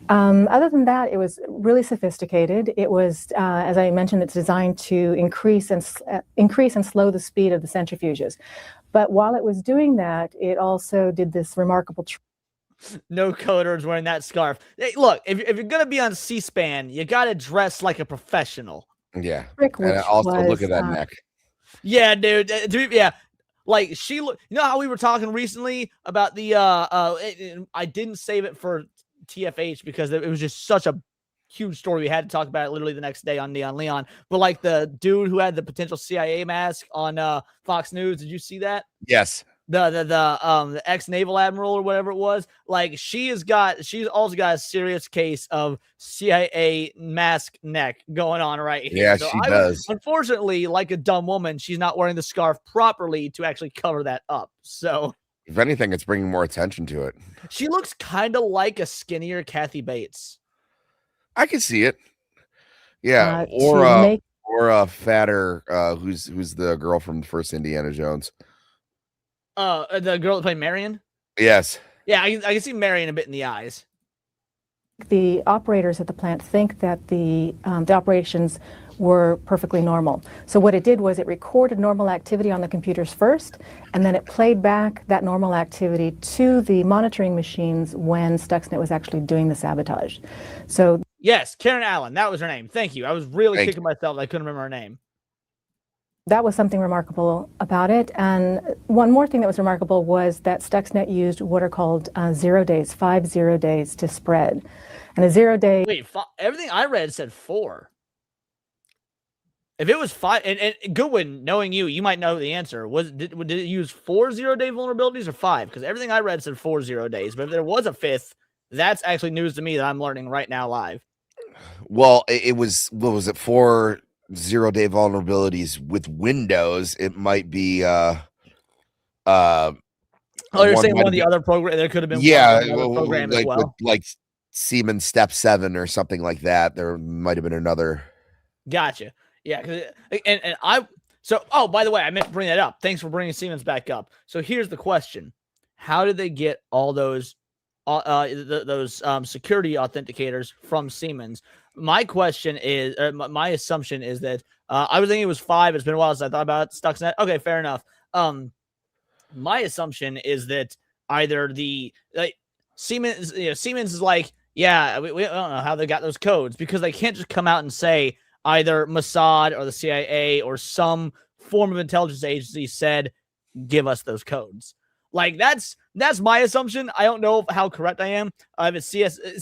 Other than that, it was really sophisticated. It was, as I mentioned, it's designed to increase and slow the speed of the centrifuges. But while it was doing that, it also did this remarkable no coders wearing that scarf. Hey, look, if you're going to be on C-SPAN, you got to dress like a professional. Yeah. And also look at that neck. Yeah, dude. Yeah. Like you know how we were talking recently about the, I didn't save it for TFH because it was just such a huge story. We had to talk about it literally the next day on Neon Leon. But like the dude who had the potential CIA mask on Fox News, did you see that? Yes. The ex-naval admiral or whatever it was, like she's also got a serious case of CIA mask neck going on right here. Yeah, so she does. Unfortunately, like a dumb woman, she's not wearing the scarf properly to actually cover that up. So if anything, it's bringing more attention to it. She looks kind of like a skinnier Kathy Bates. I can see it. Yeah, or a fatter who's the girl from the first Indiana Jones. The girl that played Marion? Yes. Yeah, I can see Marion a bit in the eyes. The operators at the plant think that the operations were perfectly normal. So what it did was it recorded normal activity on the computers first, and then it played back that normal activity to the monitoring machines when Stuxnet was actually doing the sabotage. So yes, Karen Allen, that was her name. Thank you. I was really Thank kicking myself that I couldn't remember her name. that was something remarkable about it. And one more thing that was remarkable was that Stuxnet used what are called 0 days, 50 days to spread. And a 0 day. Wait, everything I read said 4. If it was 5, and Goodwin, knowing you might know the answer. Did it use 4 0-day vulnerabilities or 5? Because everything I read said 4 0 days. But if there was a 5th, that's actually news to me that I'm learning right now live. Well, it was, what was it, 4 0-day vulnerabilities with Windows? It might be Oh, you're saying one of the other program, there could have been another program like as well. like Siemens Step 7 or something like that. There might have been another. Gotcha. Yeah, by the way, I meant to bring that up. Thanks for bringing Siemens back up. So here's the question: how did they get all those security authenticators from Siemens? My question is, my assumption is that I was thinking it was 5. It's been a while since I thought about Stuxnet. Okay, fair enough. My assumption is that either Siemens is like, yeah, we don't know how they got those codes, because they can't just come out and say either Mossad or the CIA or some form of intelligence agency said, give us those codes. Like, that's my assumption. I don't know how correct I am. If it's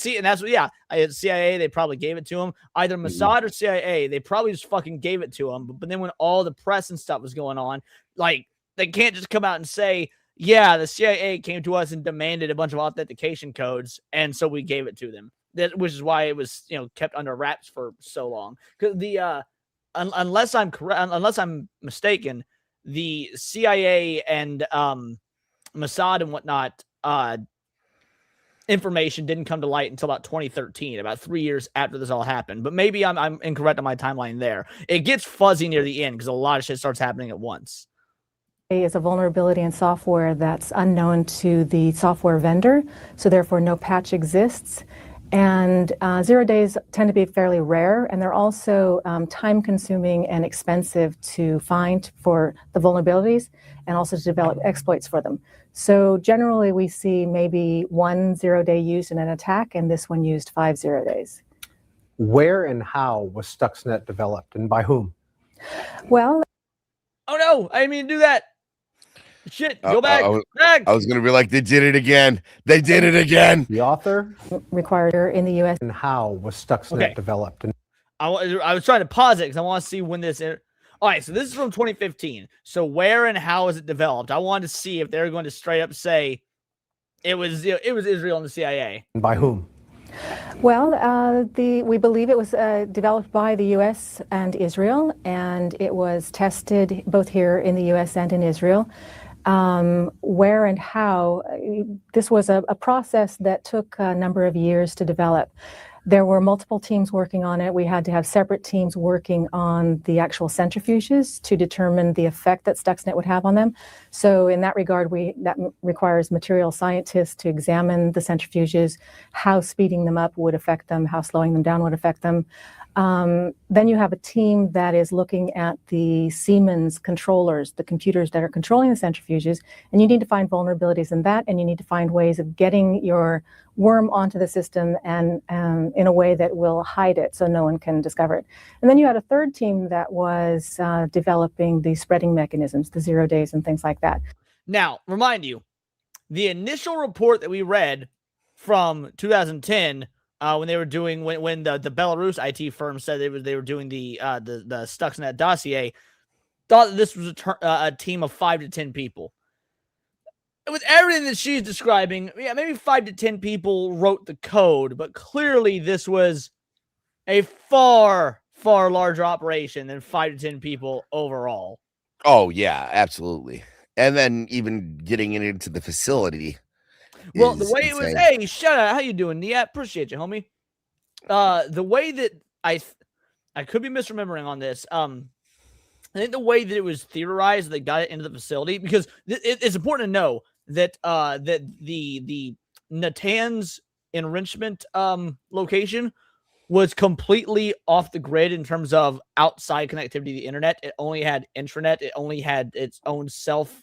and that's what, CIA, they probably gave it to him. Either Mossad or CIA, they probably just fucking gave it to him. But then when all the press and stuff was going on, like, they can't just come out and say, yeah, the CIA came to us and demanded a bunch of authentication codes, and so we gave it to them. Which is why it was, kept under wraps for so long. Because unless I'm mistaken, the CIA and Mossad and whatnot information didn't come to light until about 2013, about 3 years after this all happened. But maybe I'm incorrect on my timeline there. It gets fuzzy near the end because a lot of shit starts happening at once. Is a vulnerability in software that's unknown to the software vendor, so therefore no patch exists. And 0 days tend to be fairly rare, and they're also time-consuming and expensive to find for the vulnerabilities and also to develop exploits for them. So generally, we see maybe 1 0 day used in an attack, and this one used 5 0 days. Where and how was Stuxnet developed, and by whom? Well, oh no, I didn't mean to do that. Shit, go back. I was going to be like, they did it again. They did it again. The author required in the U.S. and how was Stuxnet developed? And I was trying to pause it because I want to see when this. All right, so this is from 2015. So where and how is it developed? I wanted to see if they're going to straight up say it was Israel and the CIA. And by whom? Well, we believe it was developed by the U.S. and Israel, and it was tested both here in the U.S. and in Israel. Where and how, this was a process that took a number of years to develop. There were multiple teams working on it. We had to have separate teams working on the actual centrifuges to determine the effect that Stuxnet would have on them. So in that regard, that requires material scientists to examine the centrifuges, how speeding them up would affect them, how slowing them down would affect them. Then you have a team that is looking at the Siemens controllers, the computers that are controlling the centrifuges, and you need to find vulnerabilities in that, and you need to find ways of getting your worm onto the system and in a way that will hide it so no one can discover it. And then you had a third team that was developing the spreading mechanisms, the 0 days and things like that. Now, remind you, the initial report that we read from 2010, when they were doing when the Belarus IT firm said they were doing the Stuxnet dossier, thought that this was a team of 5 to 10 people. With everything that she's describing, yeah, maybe 5 to 10 people wrote the code, but clearly this was a far, far larger operation than 5 to 10 people overall. Oh yeah, absolutely. And then even getting it into the facility. Well, the way it was, hey, shout out, how you doing? Yeah, appreciate you, homie. The way that I could be misremembering on this. I think the way that it was theorized, they got it into the facility, because it's important to know that that the Natanz enrichment location was completely off the grid in terms of outside connectivity to the internet. It only had intranet. It only had its own self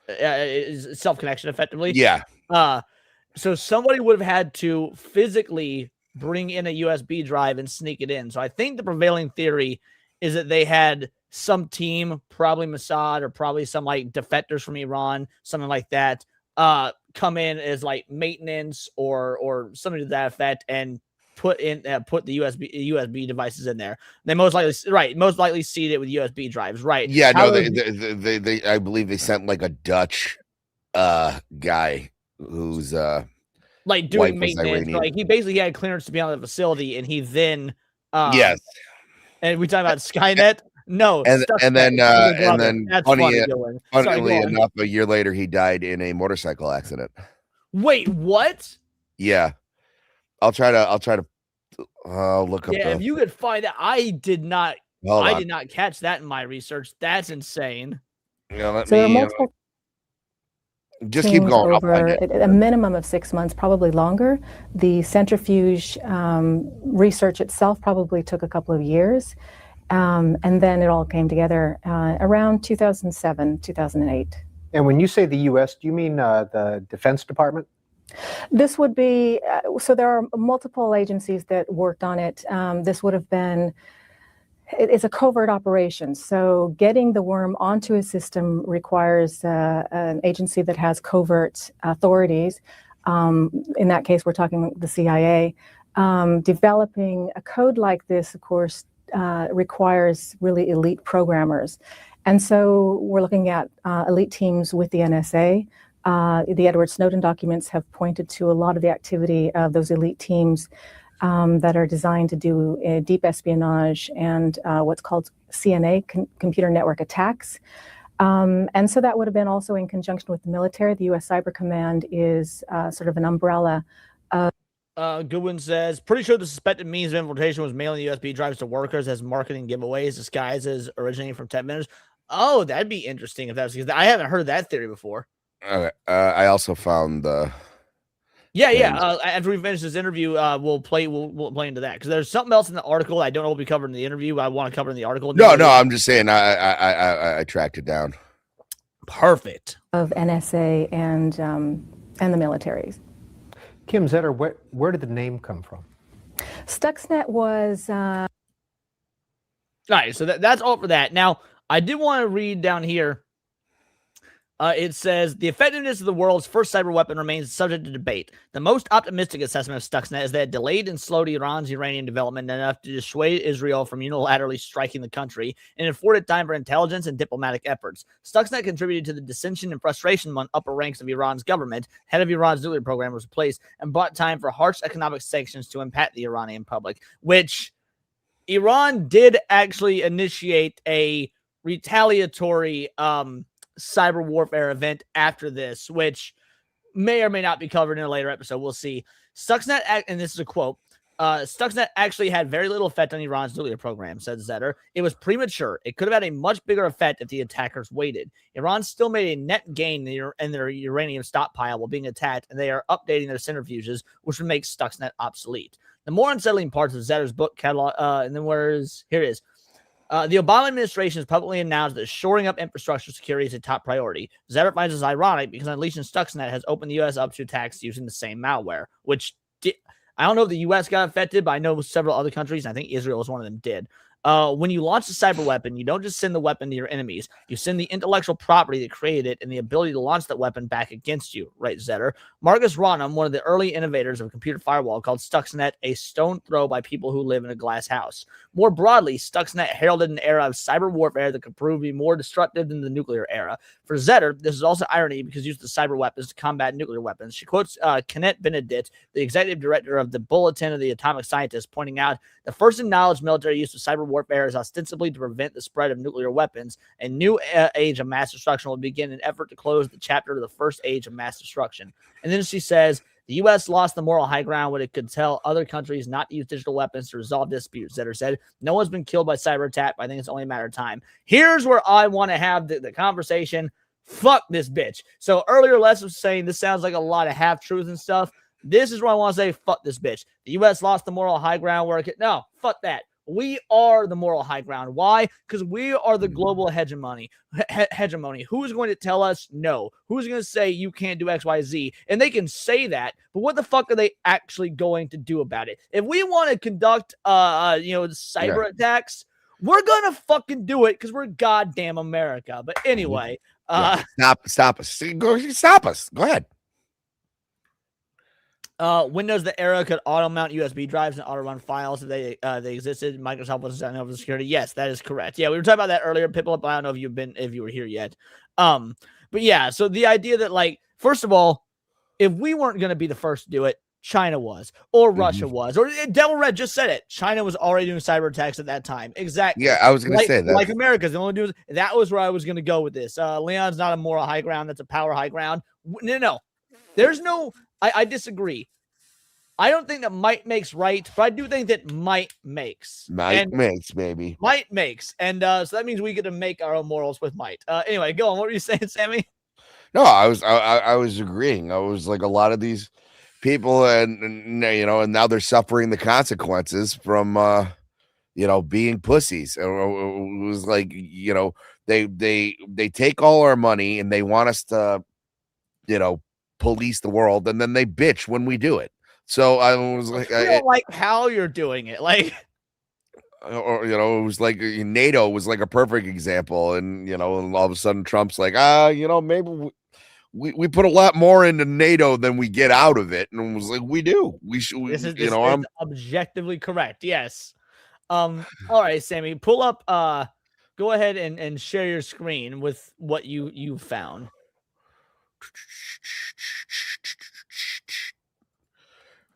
connection effectively. Yeah. So somebody would have had to physically bring in a USB drive and sneak it in. So I think the prevailing theory is that they had some team, probably Mossad or probably some like defectors from Iran, something like that, come in as like maintenance or something to that effect and put the USB devices in there. They most likely seed it with USB drives, right? Yeah, no, they I believe they sent like a Dutch guy who's like doing maintenance. Like he basically had clearance to be on the facility, and he then yes. And we talking about Skynet. No, and then that's funnily Sorry, enough, a year later he died in a motorcycle accident. Wait, what? Yeah, I'll try to look up. Yeah, if you could find that, I did not catch that in my research. That's insane. Yeah, there are multiple. Just keep going. Over a minimum of 6 months, probably longer. The centrifuge research itself probably took a couple of years. And then it all came together around 2007, 2008. And when you say the U.S., do you mean the Defense Department? This would be, so there are multiple agencies that worked on it. This would have been, it's a covert operation. So getting the worm onto a system requires an agency that has covert authorities. In that case, we're talking the CIA. Developing a code like this, of course, requires really elite programmers. And so we're looking at elite teams with the NSA. The Edward Snowden documents have pointed to a lot of the activity of those elite teams that are designed to do deep espionage and what's called CNA, computer network attacks. And so that would have been also in conjunction with the military. The U.S. Cyber Command is sort of an umbrella. Goodwin says, pretty sure the suspected means of infiltration was mailing USB drives to workers as marketing giveaways disguised as originating from 10 minutes. Oh, that'd be interesting if that's because I haven't heard that theory before. Okay. I also found the. After we finish this interview, we'll play into that because there's something else in the article I don't know will be covered in the interview. I want to cover in the article. No, I'm just saying I tracked it down. Perfect. Of NSA and the militaries. Kim Zetter, where did the name come from? Stuxnet was. All right, so that's all for that. Now, I did want to read down here. It says, the effectiveness of the world's first cyber weapon remains subject to debate. The most optimistic assessment of Stuxnet is that it delayed and slowed Iran's uranium development enough to dissuade Israel from unilaterally striking the country and afforded time for intelligence and diplomatic efforts. Stuxnet contributed to the dissension and frustration among upper ranks of Iran's government. Head of Iran's nuclear program was replaced and bought time for harsh economic sanctions to impact the Iranian public, which Iran did actually initiate a retaliatory cyber warfare event after this, which may or may not be covered in a later episode. We'll see. Stuxnet, and this is a quote, Stuxnet actually had very little effect on Iran's nuclear program, said Zetter. It was premature. It could have had a much bigger effect if the attackers waited. Iran still made a net gain in their uranium stockpile while being attacked, and they are updating their centrifuges, which would make Stuxnet obsolete. The more unsettling parts of Zetter's book catalog, and then here it is. The Obama administration has publicly announced that shoring up infrastructure security is a top priority. Zetter finds this ironic because unleashing Stuxnet has opened the U.S. up to attacks using the same malware, which I don't know if the U.S. got affected, but I know several other countries, and I think Israel was one of them, did. When you launch a cyber weapon, you don't just send the weapon to your enemies. You send the intellectual property that created it and the ability to launch that weapon back against you, right, Zetter? Marcus Ronham, one of the early innovators of a computer firewall, called Stuxnet a stone throw by people who live in a glass house. More broadly, Stuxnet heralded an era of cyber warfare that could prove to be more destructive than the nuclear era. For Zetter, this is also irony because use of cyber weapons to combat nuclear weapons. She quotes Kenneth Benedict, the executive director of the Bulletin of the Atomic Scientists, pointing out, the first acknowledged military use of cyber warfare is ostensibly to prevent the spread of nuclear weapons. A new age of mass destruction will begin in an effort to close the chapter of the first age of mass destruction. And then she says, the U.S. lost the moral high ground when it could tell other countries not to use digital weapons to resolve disputes. Zetter said, no one's been killed by cyber attack, but I think it's only a matter of time. Here's where I want to have the conversation. Fuck this bitch. So earlier Les was saying this sounds like a lot of half-truths and stuff. This is where I want to say, fuck this bitch. The U.S. lost the moral high ground where no, fuck that. We are the moral high ground. Why? Because we are the global hegemony. Who's going to tell us no? Who's going to say you can't do X, Y, Z? And they can say that, but what the fuck are they actually going to do about it? If we want to conduct, cyber attacks, we're gonna fucking do it because we're goddamn America. But anyway, stop us. Stop us. Go ahead. Windows the era could auto mount USB drives and auto run files if they existed. Microsoft was setting up the security. Yes, that is correct. Yeah, we were talking about that earlier. People, I don't know if you were here yet. But yeah, so the idea that, like, first of all, if we weren't gonna be the first to do it, China was, or Russia was, or Devil Red just said it. China was already doing cyber attacks at that time. Exactly. Yeah, I was gonna say that. Like America's the only dude. That was where I was gonna go with this. Leon's not a moral high ground. That's a power high ground. No. There's no. I disagree. I don't think that might makes right, but I do think that might makes. Might makes. And so that means we get to make our own morals with might. Anyway, go on. What were you saying, Sammy? No, I was agreeing. I was like, a lot of these people, and now they're suffering the consequences from being pussies. It was like, they take all our money and they want us to police the world, and then they bitch when we do it. So I was like, I don't like how you're doing it, like, or it was like NATO was like a perfect example, and and all of a sudden Trump's like, maybe we put a lot more into NATO than we get out of it, and it was like, we do. This is objectively correct. Yes. All right, Sammy, pull up. Go ahead and share your screen with what you found.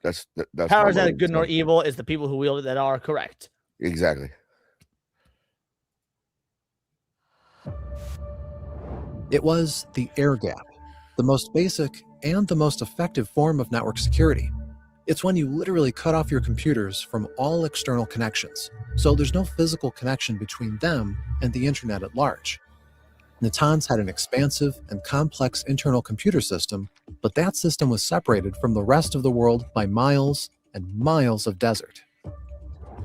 That's power's not good nor evil. It's the people who wield it that are correct. Exactly. It was the air gap, the most basic and the most effective form of network security. It's when you literally cut off your computers from all external connections, so there's no physical connection between them and the internet at large. Natanz had an expansive and complex internal computer system, but that system was separated from the rest of the world by miles and miles of desert.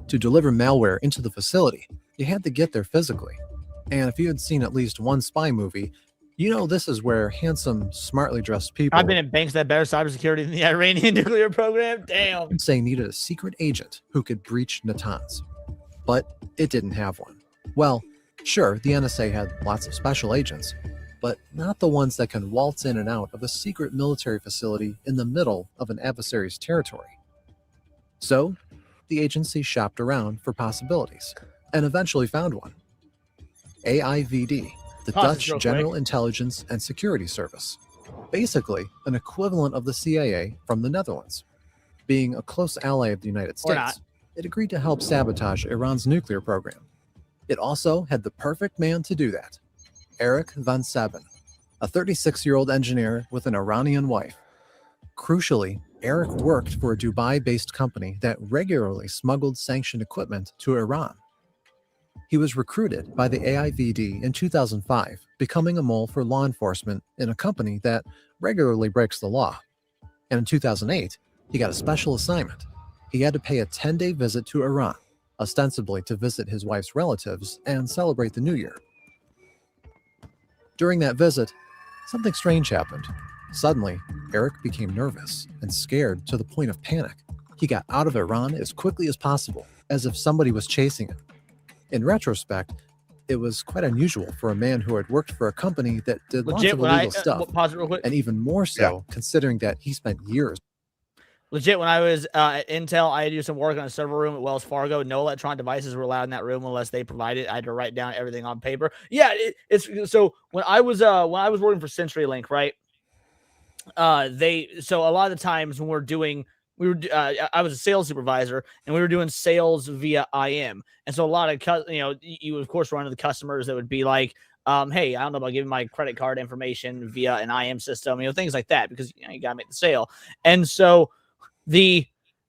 To deliver malware into the facility, you had to get there physically. And if you had seen at least one spy movie, this is where handsome, smartly dressed people... I've been in banks that have better cybersecurity than the Iranian nuclear program. Damn. ...say needed a secret agent who could breach Natanz. But it didn't have one. Well, sure, the NSA had lots of special agents, but not the ones that can waltz in and out of a secret military facility in the middle of an adversary's territory. So, the agency shopped around for possibilities, and eventually found one. AIVD, the Dutch General Intelligence and Security Service. Basically, an equivalent of the CIA from the Netherlands. Being a close ally of the United States, it agreed to help sabotage Iran's nuclear program. It also had the perfect man to do that. Eric von Sabin, a 36-year-old engineer with an Iranian wife. Crucially, Eric worked for a Dubai-based company that regularly smuggled sanctioned equipment to Iran. He was recruited by the AIVD in 2005, becoming a mole for law enforcement in a company that regularly breaks the law. And in 2008, he got a special assignment. He had to pay a 10-day visit to Iran, ostensibly to visit his wife's relatives and celebrate the New Year. During that visit, something strange happened. Suddenly, Eric became nervous and scared to the point of panic. He got out of Iran as quickly as possible, as if somebody was chasing him. In retrospect, it was quite unusual for a man who had worked for a company that did lots of illegal stuff, pause it real quick. and even more so considering that he spent years. Legit, when I was at Intel, I had to do some work on a server room at Wells Fargo. No electronic devices were allowed in that room unless they provided. I had to write down everything on paper. Yeah, it's so when I was working for CenturyLink, right? So a lot of the times when I was a sales supervisor and we were doing sales via IM. And so a lot of, you of course run into the customers that would be like, hey, I don't know about giving my credit card information via an IM system, things like that, because you got to make the sale. And so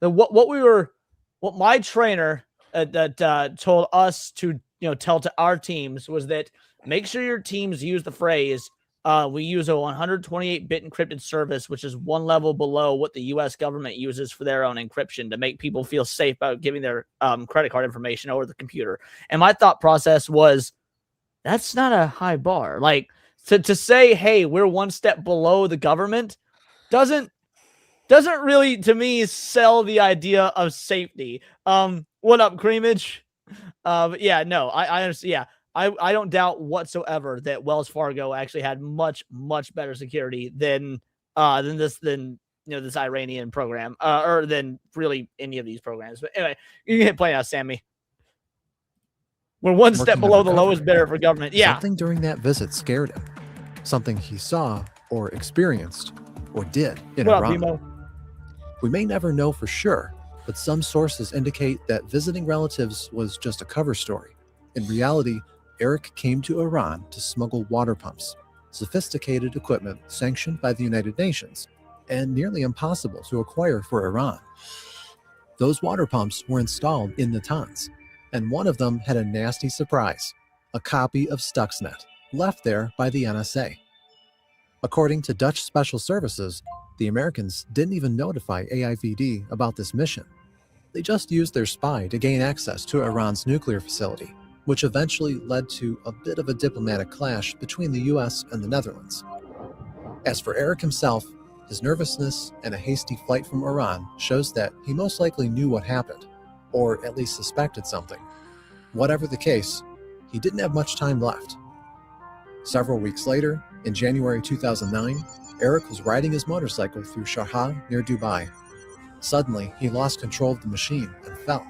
what my trainer told us to, tell to our teams was that make sure your teams use the phrase, We use a 128-bit encrypted service, which is one level below what the U.S. government uses for their own encryption to make people feel safe about giving their credit card information over the computer. And my thought process was, that's not a high bar. Like, to say, hey, we're one step below the government doesn't really, to me, sell the idea of safety. What up, Creamage? But yeah, no, I understand. Yeah, I don't doubt whatsoever that Wells Fargo actually had much better security than this Iranian program, or than really any of these programs. But anyway, you can hit play now, Sammy. We're one step below the lowest bidder for government. Yeah. Something during that visit scared him. Something he saw or experienced or did in What up, Iran. Bimo? We may never know for sure, but some sources indicate that visiting relatives was just a cover story. In reality, Eric came to Iran to smuggle water pumps, sophisticated equipment sanctioned by the United Nations, and nearly impossible to acquire for Iran. Those water pumps were installed in Natanz, and one of them had a nasty surprise, a copy of Stuxnet, left there by the NSA. According to Dutch Special Services, the Americans didn't even notify AIVD about this mission. They just used their spy to gain access to Iran's nuclear facility, which eventually led to a bit of a diplomatic clash between the US and the Netherlands. As for Eric himself, his nervousness and a hasty flight from Iran shows that he most likely knew what happened, or at least suspected something. Whatever the case, he didn't have much time left. Several weeks later, in January 2009, Eric was riding his motorcycle through Sharjah near Dubai. Suddenly, he lost control of the machine and fell.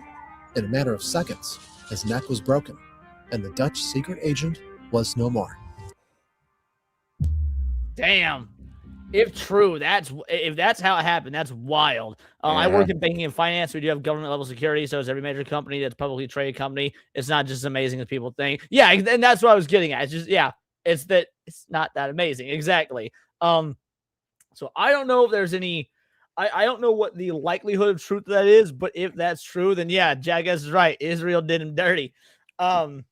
In a matter of seconds, his neck was broken, and the Dutch secret agent was no more. Damn. If true, if that's how it happened, that's wild. I work in banking and finance. We do have government level security, so it's every major company that's a publicly traded company. It's not just as amazing as people think. Yeah, and that's what I was getting at. It's just, yeah, it's not that amazing. Exactly. So I don't know if there's any. I don't know what the likelihood of truth that is, but if that's true, then yeah, Jackass is right. Israel did him dirty. But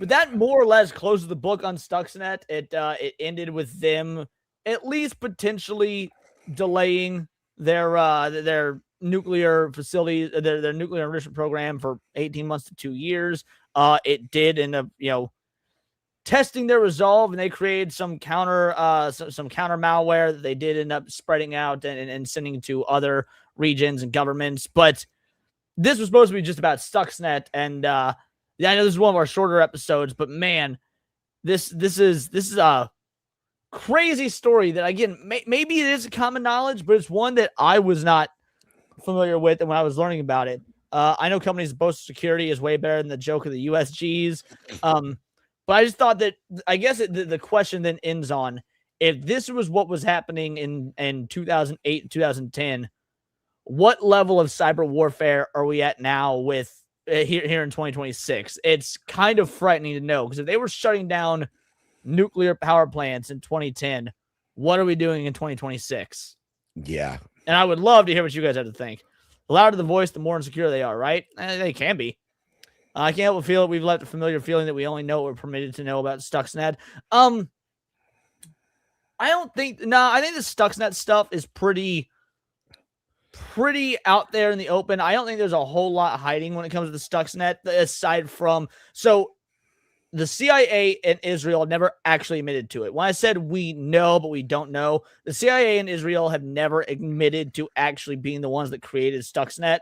that more or less closes the book on Stuxnet. It ended with them at least potentially delaying their nuclear facility, their nuclear enrichment program for 18 months to 2 years. It did end up, testing their resolve, and they created some counter malware that they did end up spreading out and sending to other regions and governments. But this was supposed to be just about Stuxnet, and I know this is one of our shorter episodes, but man, this is a crazy story that, again, maybe it is a common knowledge, but it's one that I was not familiar with. And when I was learning about it, I know companies boast security is way better than the joke of the USGs. But I just thought that, I guess the question then ends on, if this was what was happening in 2008, 2010, what level of cyber warfare are we at now with here in 2026? It's kind of frightening to know, because if they were shutting down nuclear power plants in 2010, what are we doing in 2026? Yeah. And I would love to hear what you guys have to think. The louder the voice, the more insecure they are, right? They can be. I can't help but feel that we've left a familiar feeling that we only know what we're permitted to know about Stuxnet. I think the Stuxnet stuff is pretty out there in the open. I don't think there's a whole lot hiding when it comes to the Stuxnet, aside from, so the CIA and Israel never actually admitted to it. When I said we know, but we don't know, the CIA and Israel have never admitted to actually being the ones that created Stuxnet.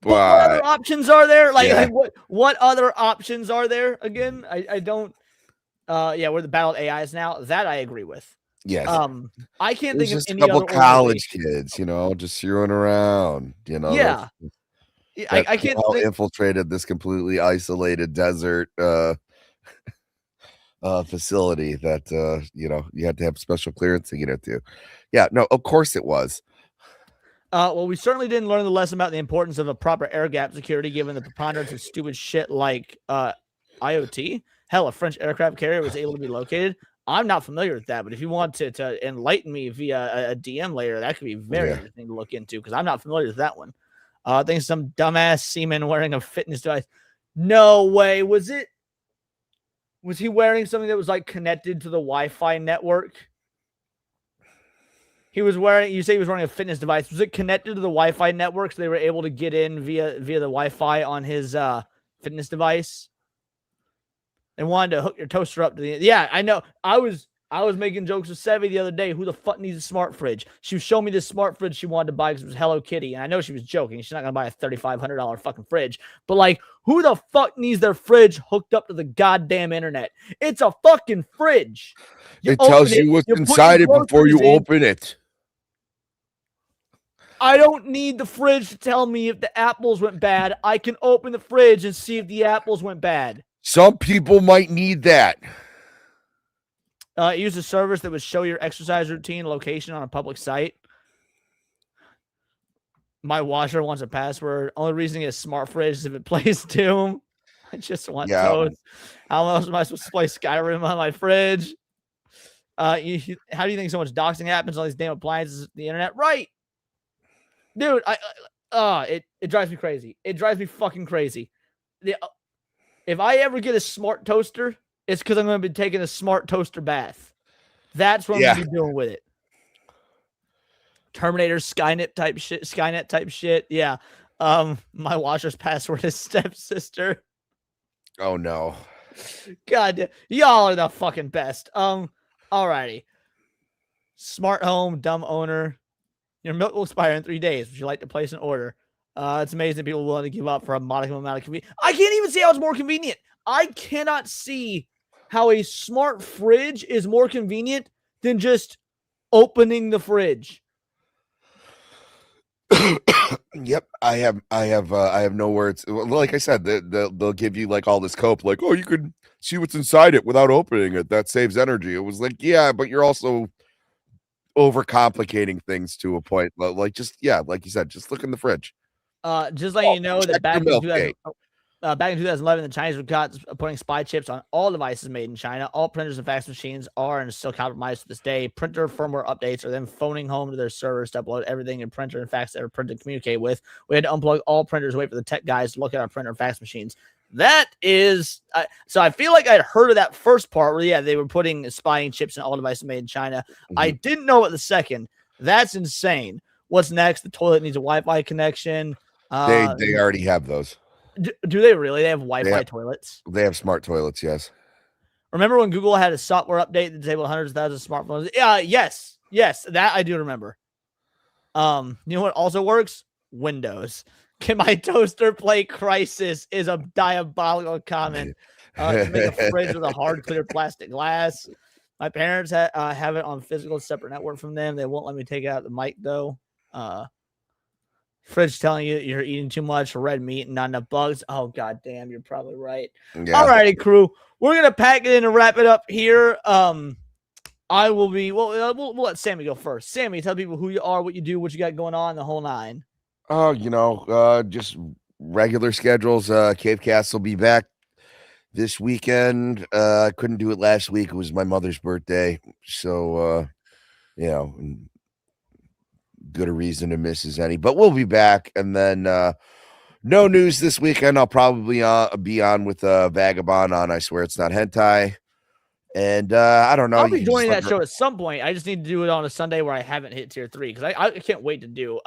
What other options are there? Like what other options are there? Again, I don't. We're the battle of AIs now. That I agree with. Yes. I can't think of any couple other college kids, just screwing around. Yeah. I can't all think... infiltrated this completely isolated desert facility that you had to have special clearance to get into. Yeah, no, of course it was. Well, we certainly didn't learn the lesson about the importance of a proper air gap security, given the preponderance of stupid shit like IoT. Hell, a French aircraft carrier was able to be located. I'm not familiar with that, but if you want to enlighten me via a DM later, that could be very interesting to look into, because I'm not familiar with that one. I think some dumbass seaman wearing a fitness device. No way. Was it? Was he wearing something that was like connected to the Wi-Fi network? He was wearing. You say he was wearing a fitness device. Was it connected to the Wi-Fi network so they were able to get in via the Wi-Fi on his fitness device? They wanted to hook your toaster up to the. Yeah, I know. I was making jokes with Sevy the other day. Who the fuck needs a smart fridge? She was showing me this smart fridge she wanted to buy because it was Hello Kitty, and I know she was joking. She's not gonna buy a $3,500 fucking fridge. But like, who the fuck needs their fridge hooked up to the goddamn internet? It's a fucking fridge. It tells you what's inside it before you open it. I don't need the fridge to tell me if the apples went bad. I can open the fridge and see if the apples went bad. Some people might need that. Use a service that would show your exercise routine location on a public site. My washer wants a password. Only reason it's a smart fridge is if it plays Doom. I just want toast. How else am I supposed to play Skyrim on my fridge? How do you think so much doxing happens on these damn appliances, the internet? Right. Dude, it drives me crazy. It drives me fucking crazy. If I ever get a smart toaster, it's because I'm going to be taking a smart toaster bath. That's what I'm going to be doing with it. Terminator, Skynet type shit. Yeah. My washer's password is stepsister. Oh no. God, y'all are the fucking best. Alrighty. Smart home, dumb owner. Your milk will expire in 3 days. Would you like to place an order? It's amazing people are willing to give up for a modicum amount of convenience. I can't even see how it's more convenient. I cannot see how a smart fridge is more convenient than just opening the fridge. Yep, I have no words. Like I said, they'll give you like all this cope, like, oh, you could see what's inside it without opening it. That saves energy. It was like, yeah, but you're also overcomplicating things to a point. Like, just like you said, just look in the fridge. Just letting you know that back in 2011, the Chinese were caught putting spy chips on all devices made in China. All printers and fax machines are and still compromised to this day. Printer firmware updates are then phoning home to their servers to upload everything in printer and fax that are printed to communicate with. We had to unplug all printers, wait for the tech guys to look at our printer and fax machines. That is, so I feel like I'd heard of that first part where, they were putting spying chips in all devices made in China. Mm-hmm. I didn't know it the second. That's insane. What's next? The toilet needs a Wi-Fi connection. They already have those. Do they really? They have Wi-Fi toilets? They have smart toilets, yes. Remember when Google had a software update that disabled hundreds of thousands of smartphones? Yes, that I do remember. You know what also works? Windows. Can my toaster play Crisis is a diabolical comment. To make a fridge with a hard, clear plastic glass. My parents have it on physical separate network from them. They won't let me take out the mic, though. Fridge telling you you're eating too much red meat and not enough bugs. Oh, god damn, you're probably right. Yeah. All righty, crew. We're going to pack it in and wrap it up here. I will be, we'll let Sammy go first. Sammy, tell people who you are, what you do, what you got going on, the whole nine. Oh, just regular schedules. Cave Cast will be back this weekend. I couldn't do it last week. It was my mother's birthday. So, good a reason to miss as any, but we'll be back. And then no news this weekend. I'll probably be on with Vagabond on I Swear It's Not Hentai. And I don't know. I'll be joining that show at some point. I just need to do it on a Sunday where I haven't hit tier 3 because I can't wait to do.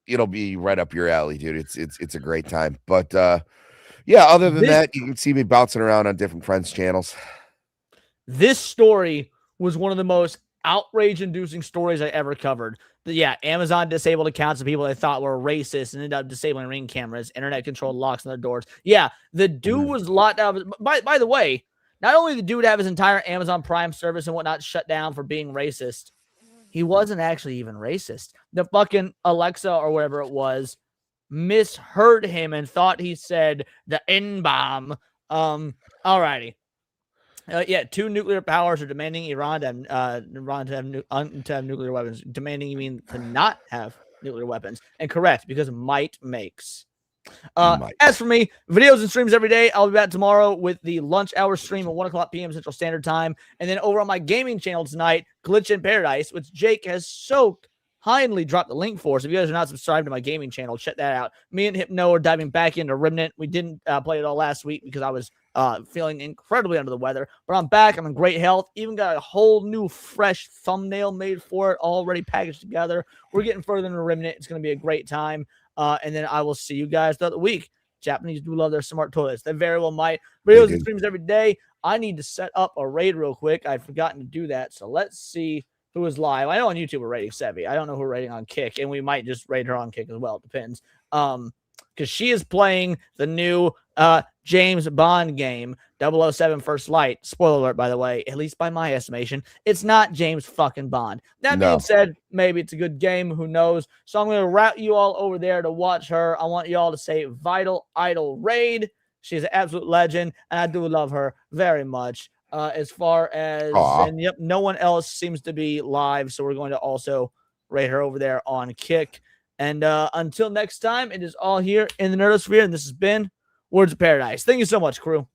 It'll be right up your alley, dude. It's a great time. But other than that, you can see me bouncing around on different friends' channels. This story was one of the most outrage-inducing stories I ever covered. Amazon disabled accounts of people they thought were racist and ended up disabling Ring cameras, internet-controlled locks on their doors. Yeah, the dude was locked out. By the way, not only did the dude have his entire Amazon Prime service and whatnot shut down for being racist, he wasn't actually even racist. The fucking Alexa or whatever it was misheard him and thought he said the N-bomb. Alrighty. 2 nuclear powers are demanding Iran to have nuclear weapons. Demanding, you mean to not have nuclear weapons. And correct, because might makes. As for me, videos and streams every day. I'll be back tomorrow with the lunch hour stream at 1 o'clock p.m. Central Standard Time. And then over on my gaming channel tonight, Glitch in Paradise, which Jake has so kindly dropped the link for. So if you guys are not subscribed to my gaming channel, check that out. Me and Hypno are diving back into Remnant. We didn't play it all last week because I was feeling incredibly under the weather, but I'm back. I'm in great health. Even got a whole new fresh thumbnail made for it, already packaged together. We're getting further into Remnant. It's going to be a great time. And then I will see you guys throughout the week. Japanese do love their smart toilets. They very well might. Videos and streams every day. I need to set up a raid real quick. I've forgotten to do that. So let's see who is live. I know on YouTube we're raiding Sevi. I don't know who we're raiding on Kick, and we might just raid her on Kick as well. It depends. Because she is playing the new James Bond game, 007 First Light. Spoiler alert, by the way, at least by my estimation, it's not James fucking Bond. That being said, maybe it's a good game. Who knows? So I'm going to route you all over there to watch her. I want you all to say Vital Idol Raid. She's an absolute legend, and I do love her very much. As far as, and yep, no one else seems to be live, so we're going to also rate her over there on Kick. And until next time, it is all here in the Nerdosphere, and this has been Words of Paradise. Thank you so much, crew.